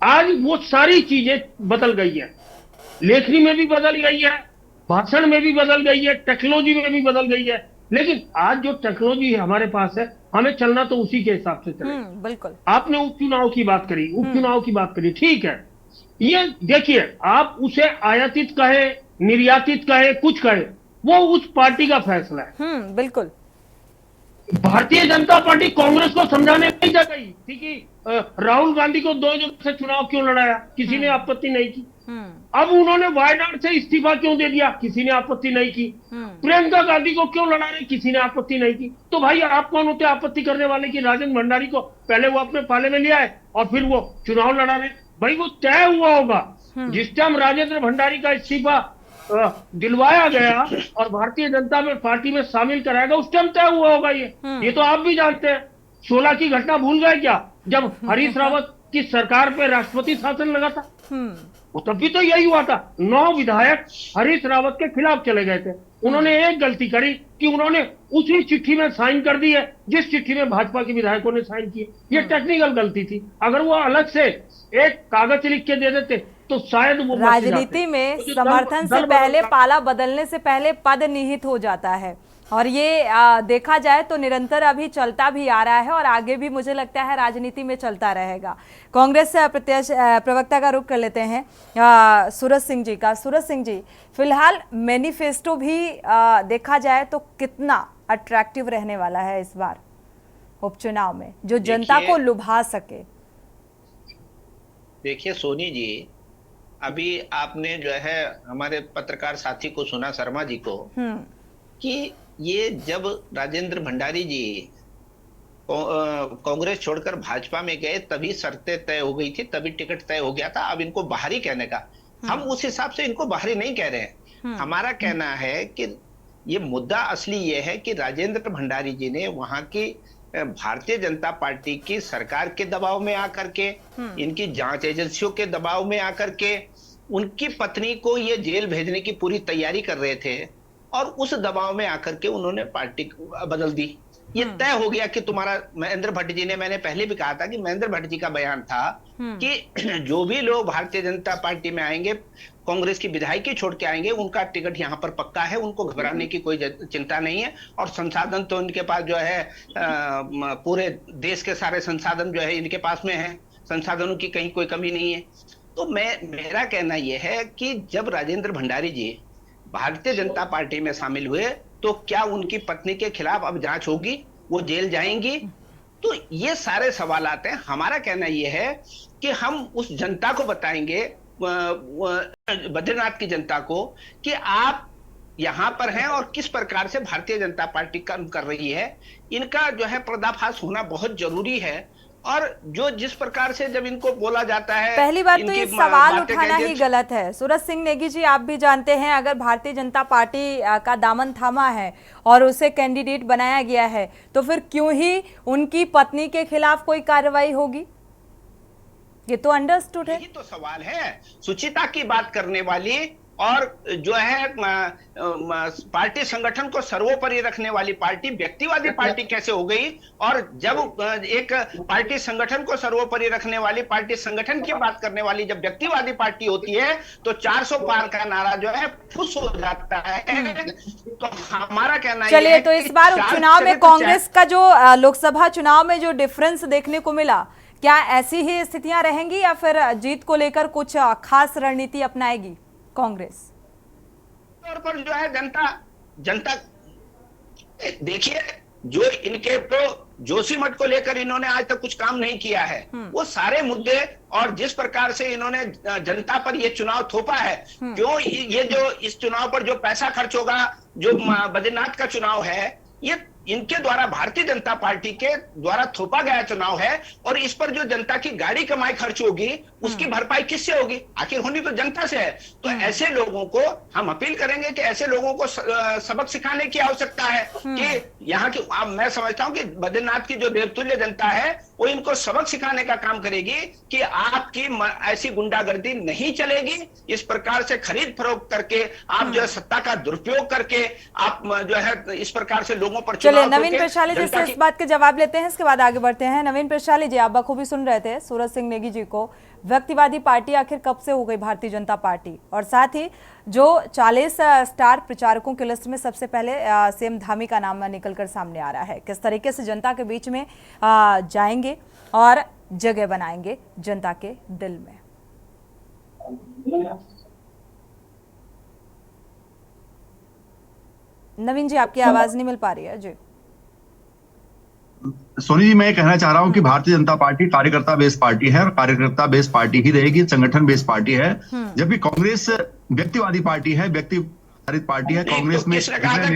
Speaker 12: आज वो सारी चीजें बदल गई है, लेखनी में भी बदल गई है, भाषण में भी बदल गई है, टेक्नोलॉजी में भी बदल गई है। लेकिन आज जो टेक्नोलॉजी हमारे पास है, हमें चलना तो उसी के हिसाब से चले।
Speaker 1: बिल्कुल।
Speaker 12: आपने उपचुनाव की बात करी, उपचुनाव की बात करी, ठीक है। ये देखिए, आप उसे आयातित कहे, निर्यातित कहे, कुछ कहे, वो उस पार्टी का फैसला है।
Speaker 1: बिल्कुल।
Speaker 12: भारतीय जनता पार्टी कांग्रेस को समझाने नहीं जा गई थी कि राहुल गांधी को 2 जगह से चुनाव क्यों लड़ाया, किसी ने आपत्ति नहीं की। अब उन्होंने वायनाड से इस्तीफा क्यों दे दिया, किसी ने आपत्ति नहीं की। प्रियंका गांधी को क्यों लड़ा रहे, किसी ने आपत्ति नहीं की। तो भाई आप कौन होते आपत्ति करने वाले कि राजेंद्र भंडारी को पहले वो अपने पाले में लिया है और फिर वो चुनाव लड़ा रहे? भाई वो तय हुआ होगा जिस टाइम राजेंद्र भंडारी का इस्तीफा दिलवाया गया और भारतीय जनता पार्टी में शामिल कराएगा, उस टाइम तय हुआ होगा। ये तो आप भी जानते हैं। 16 की घटना भूल गए क्या, जब हरीश रावत की सरकार पे राष्ट्रपति शासन लगा था? तब भी तो यही हुआ था, 9 विधायक हरीश रावत के खिलाफ चले गए थे। उन्होंने एक गलती करी कि उन्होंने उसी चिट्ठी में साइन कर दी है जिस चिट्ठी में भाजपा के विधायकों ने साइन किए। ये टेक्निकल गलती थी। अगर वो अलग से एक कागज लिख के दे देते तो शायद वो
Speaker 1: राजनीति में समर्थन से पहले, पाला बदलने से पहले पद निहित हो जाता है, और ये देखा जाए तो निरंतर अभी चलता भी आ रहा है और आगे भी मुझे लगता है राजनीति में चलता रहेगा। कांग्रेस से प्रवक्ता का रुख कर लेते हैं सूरज सिंह जी का। सूरज सिंह जी, फिलहाल मैनिफेस्टो भी देखा जाए तो कितना अट्रैक्टिव रहने वाला है इस बार उपचुनाव में, जो जनता को लुभा सके?
Speaker 10: देखिए सोनी जी, अभी आपने जो है हमारे पत्रकार साथी को सुना, शर्मा जी को, कि ये जब राजेंद्र भंडारी जी कांग्रेस छोड़कर भाजपा में गए तभी शर्तें तय हो गई थी, तभी टिकट तय हो गया था। अब इनको बाहरी कहने का, हम उस हिसाब से इनको बाहरी नहीं कह रहे हैं। हमारा कहना है कि ये मुद्दा असली ये है कि राजेंद्र भंडारी जी ने वहां की भारतीय जनता पार्टी की सरकार के दबाव में आकर के, इनकी जांच एजेंसियों के दबाव में आकर के, उनकी पत्नी को ये जेल भेजने की पूरी तैयारी कर रहे थे, और उस दबाव में आकर के उन्होंने पार्टी बदल दी। ये तय हो गया कि तुम्हारा, महेंद्र भट्ट जी ने, मैंने पहले भी कहा था कि महेंद्र भट्ट जी का बयान था कि जो भी लोग भारतीय जनता पार्टी में आएंगे, कांग्रेस की विधायकी छोड़ के आएंगे, उनका टिकट यहाँ पर पक्का है, उनको घबराने की कोई चिंता नहीं है। और संसाधन तो इनके पास जो है पूरे देश के सारे संसाधन जो है इनके पास में है, संसाधनों की कहीं कोई कमी नहीं है। तो मेरा कहना यह है कि जब राजेंद्र भंडारी जी भारतीय जनता पार्टी में शामिल हुए तो क्या उनकी पत्नी के खिलाफ अब जांच होगी, वो जेल जाएंगी? तो ये सारे सवाल आते हैं। हमारा कहना यह है कि हम उस जनता को बताएंगे, बद्रीनाथ की जनता को, कि आप यहां पर हैं और किस प्रकार से भारतीय जनता पार्टी काम कर रही है। इनका जो है पर्दाफाश होना बहुत जरूरी है। और जो जिस प्रकार से जब इनको बोला जाता है,
Speaker 1: पहली बात तो ये सवाल उठाना ही गलत है। सूरज सिंह नेगी जी, आप भी जानते हैं, अगर भारतीय जनता पार्टी का दामन थामा है और उसे कैंडिडेट बनाया गया है तो फिर क्यों ही उनकी पत्नी के खिलाफ कोई कार्रवाई होगी? ये तो अंडरस्टूड है।
Speaker 10: यही तो सवाल है। सुचिता की बात करने वाली और जो है पार्टी संगठन को सर्वोपरि रखने वाली पार्टी व्यक्तिवादी पार्टी कैसे हो गई? और जब एक पार्टी संगठन को सर्वोपरि रखने वाली, पार्टी संगठन की बात करने वाली जब व्यक्तिवादी पार्टी होती है तो 400 पार का नारा जो है फुस हो जाता है। तो हमारा कहना
Speaker 1: चलिए, तो इस बार उपचुनाव में कांग्रेस का जो लोकसभा चुनाव में जो डिफरेंस देखने को मिला, क्या ऐसी ही स्थितियां रहेंगी या फिर जीत को लेकर कुछ खास रणनीति अपनाएगी कांग्रेस?
Speaker 10: तौर पर जो है जनता देखिए, जो इनके तो जोशीमठ को लेकर इन्होंने आज तक कुछ काम नहीं किया है, वो सारे मुद्दे और जिस प्रकार से इन्होंने जनता पर ये चुनाव थोपा है, क्यों ये जो इस चुनाव पर जो पैसा खर्च होगा, जो बद्रीनाथ का चुनाव है, ये इनके द्वारा भारतीय जनता पार्टी के द्वारा थोपा गया चुनाव है। और इस पर जो जनता की गाड़ी कमाई खर्च होगी, उसकी भरपाई किससे होगी? आखिर होनी तो जनता से है। तो ऐसे लोगों को हम अपील करेंगे कि ऐसे लोगों को सबक सिखाने की आवश्यकता है कि यहाँ की, मैं समझता हूँ कि बद्रीनाथ की जो देवतुल्य जनता है वो इनको सबक सिखाने का काम करेगी कि आपकी ऐसी गुंडागर्दी नहीं चलेगी। इस प्रकार से खरीद फरोख्त करके आप जो है सत्ता का दुरुपयोग करके आप जो है इस प्रकार से लोगों पर।
Speaker 1: चलिए, नवीन प्रशाली जी से इस बात के जवाब लेते हैं, इसके बाद आगे बढ़ते हैं। नवीन प्रशाली जी, आप बखूबी सुन रहे थे सूरज सिंह नेगी जी को। व्यक्तिवादी पार्टी आखिर कब से हो गई भारतीय जनता पार्टी? और साथ ही जो 40 स्टार प्रचारकों की लिस्ट में सबसे पहले सीएम धामी का नाम निकलकर सामने आ रहा है, किस तरीके से जनता के बीच में जाएंगे और जगह बनाएंगे जनता के दिल में? नवीन जी, आपकी आवाज नहीं मिल पा रही है जी।
Speaker 9: सोनी जी, मैं कहना चाह रहा हूं कि भारतीय जनता पार्टी कार्यकर्ता बेस्ड पार्टी है और कार्यकर्ता बेस्ड पार्टी ही रहेगी, संगठन बेस्ड पार्टी है। जबकि कांग्रेस व्यक्तिवादी पार्टी है, व्यक्ति आधारित पार्टी है। कांग्रेस में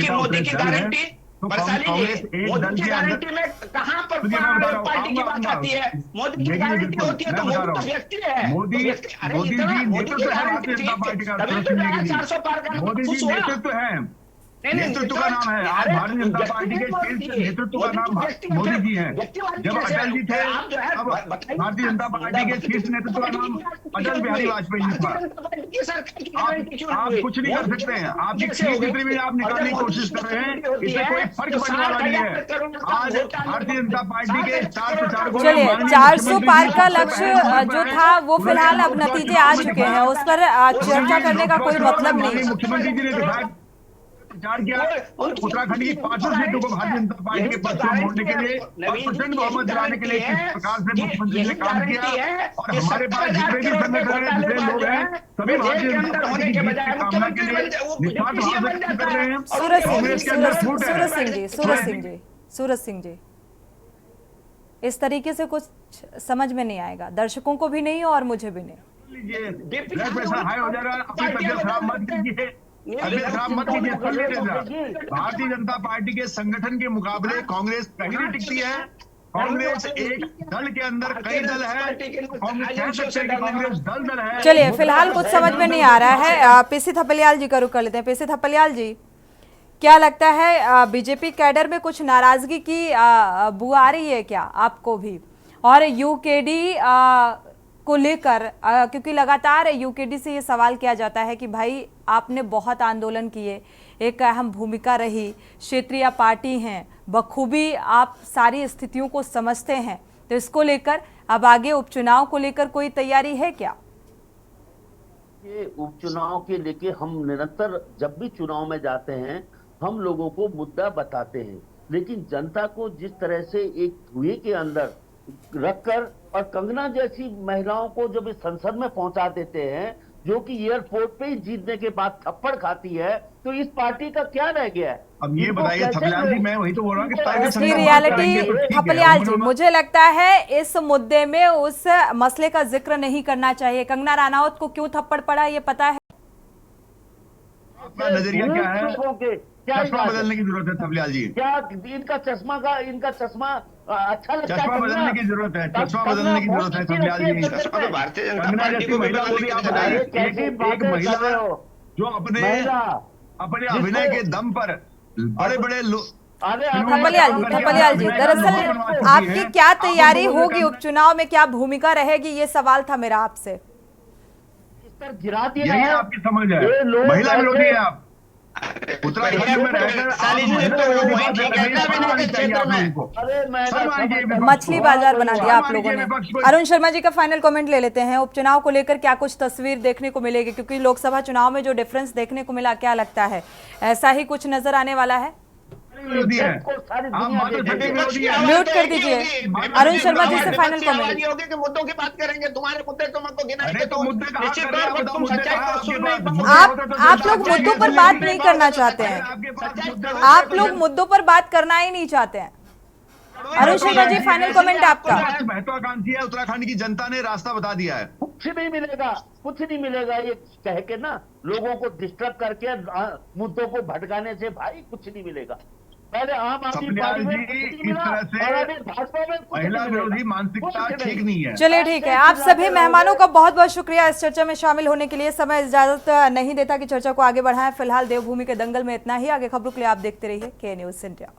Speaker 10: मोदी की गारंटी, कांग्रेस एक दल की गारंटी में कहां पर पार्टी की बात आती है? मोदी की गारंटी होती है तो मोदी तो व्यक्ति है। मोदी जी नेतृत्व है भारतीय जनता पार्टी का। मोदी जी नेतृत्व है।
Speaker 9: नेतृत्व का नाम है। आज भारतीय जनता पार्टी के शीर्ष नेतृत्व का नाम मोदी जी है। जब अटल जी थे, अब भारतीय जनता पार्टी के शीर्ष नेतृत्व का नाम अटल बिहारी वाजपेयी जी था। आप कुछ नहीं कर सकते हैं। आपकी चित्र भी आप निकालने की कोशिश कर रहे हैं, इससे कोई फर्क पड़ने वाला नहीं है। आज भारतीय जनता पार्टी के स्टार प्रचारकों,
Speaker 1: चलिए 400 पार का लक्ष्य जो था वो फिलहाल अब नतीजे आ चुके हैं, उस पर चर्चा करने का कोई मतलब नहीं।
Speaker 9: मुख्यमंत्री जी ने दिखाया प्रचार किया और उत्तराखंड की 500 सीटों को भारतीय जनता पार्टी के पक्ष में मोड़ने के लिए और प्रचंड बहुमत दिलाने के लिए किस प्रकार से मुख्यमंत्री ने काम किया। और हमारे पास जितने भी संगठन हैं, जितने लोग हैं, सभी भारतीय जनता पार्टी की जीत की कामना के लिए निस्वार्थ भाव से कर रहे हैं। कांग्रेस के अंदर फूट है।
Speaker 1: सूरज सिंह जी, इस तरीके से कुछ समझ में नहीं आएगा, दर्शकों को भी नहीं और मुझे भी नहीं।
Speaker 9: ब्लड प्रेशर हाई हो जा रहा है, अपनी तबियत खराब मत कीजिए, तबियत खराब मत कीजिए। भारतीय जनता पार्टी के संगठन के मुकाबले कांग्रेस कहीं नहीं टिकती है। कांग्रेस एक दल के अंदर कई दल है। कांग्रेस कह सकते हैं कि कांग्रेस दल है।
Speaker 1: चलिए फिलहाल कुछ समझ में नहीं आ रहा है। पीसी थपलियाल जी का रुख कर लेते हैं। पीसी थपलियाल जी, क्या लगता है बीजेपी कैडर में कुछ नाराजगी की बू आ रही है क्या आपको भी? और यूकेडी को लेकर, क्योंकि लगातार यूकेडी से ये सवाल किया जाता है कि भाई आपने बहुत आंदोलन किए, एक अहम भूमिका रही, क्षेत्रीय पार्टी हैं, बखूबी आप सारी स्थितियों को समझते हैं, तो इसको लेकर अब आगे उपचुनाव को लेकर कोई तैयारी है क्या?
Speaker 11: ये उपचुनाव के लेके हम निरंतर जब भी चुनाव में जाते हैं हम लोगों को मुद्दा बताते हैं, लेकिन जनता को जिस तरह से एक धुएं के अंदर रखकर और कंगना जैसी महिलाओं को जब इस संसद में पहुंचा देते हैं जो कि एयरपोर्ट पे ही जीतने के बाद थप्पड़ खाती है, तो इस पार्टी का क्या रह गया है?
Speaker 9: अब ये बताइए थपलियाल जी, मैं वही तो बोल रहा हूँ
Speaker 1: कि रियलिटी थपलियाल जी, मुझे लगता है इस मुद्दे में उस मसले का जिक्र नहीं करना चाहिए। कंगना रनौत को क्यों थप्पड़ पड़ा ये पता है?
Speaker 9: आपका नजरिया क्या है? चश्मा बदलने की जरूरत है थपलियाल जी।
Speaker 11: क्या इनका चश्मा अच्छा लगता है?
Speaker 9: चश्मा बदलने की जरूरत है, चश्मा बदलने की जरूरत है थपलियाल जी। कंगना जैसी महिला को भी आप बताइए, एक महिला जो अपने अभिनय के दम पर बड़े बड़े
Speaker 1: थपलियाल जी, दरअसल आपकी क्या तैयारी होगी उपचुनाव में, क्या भूमिका रहेगी, ये सवाल था मेरा आपसे।
Speaker 11: गिरा दिया
Speaker 9: यही आपकी समझ है, महिला विरोधी है आप। उत्तराखंड में रहकर
Speaker 1: मछली बाजार बना दिया आप लोगों ने। अरुण शर्मा जी का फाइनल कमेंट ले लेते हैं। उपचुनाव को लेकर क्या कुछ तस्वीर देखने को मिलेगी, क्योंकि लोकसभा चुनाव में जो डिफरेंस देखने को मिला, क्या लगता है ऐसा ही कुछ नजर आने वाला है? म्यूट कर दीजिए अरुण शर्मा जी से फाइनल कमेंट।
Speaker 10: मुद्दों की बात करेंगे, तुम्हारे मुद्दे तुमको गिनाएंगे,
Speaker 1: आप लोग मुद्दों पर बात नहीं करना चाहते हैं, आप लोग मुद्दों पर बात करना ही नहीं चाहते हैं। अरुण शर्मा जी फाइनल कमेंट आपका।
Speaker 9: महत्वाकांक्षी है, उत्तराखंड की जनता ने रास्ता बता दिया है।
Speaker 11: कुछ नहीं मिलेगा ये कह के ना, लोगों को डिस्टर्ब करके मुद्दों को भटकाने से भाई कुछ नहीं मिलेगा। पहले आम आदमी पार्टी में
Speaker 9: इस तरह से
Speaker 11: भाजपा में
Speaker 9: महिला विरोधी मानसिकता ठीक नहीं है।
Speaker 1: चलिए ठीक है, आप सभी मेहमानों का बहुत बहुत शुक्रिया इस चर्चा में शामिल होने के लिए। समय इजाजत नहीं देता कि चर्चा को आगे बढ़ाएं। फिलहाल देवभूमि के दंगल में इतना ही। आगे खबरों के लिए आप देखते रहिए के न्यूज़ इंडिया।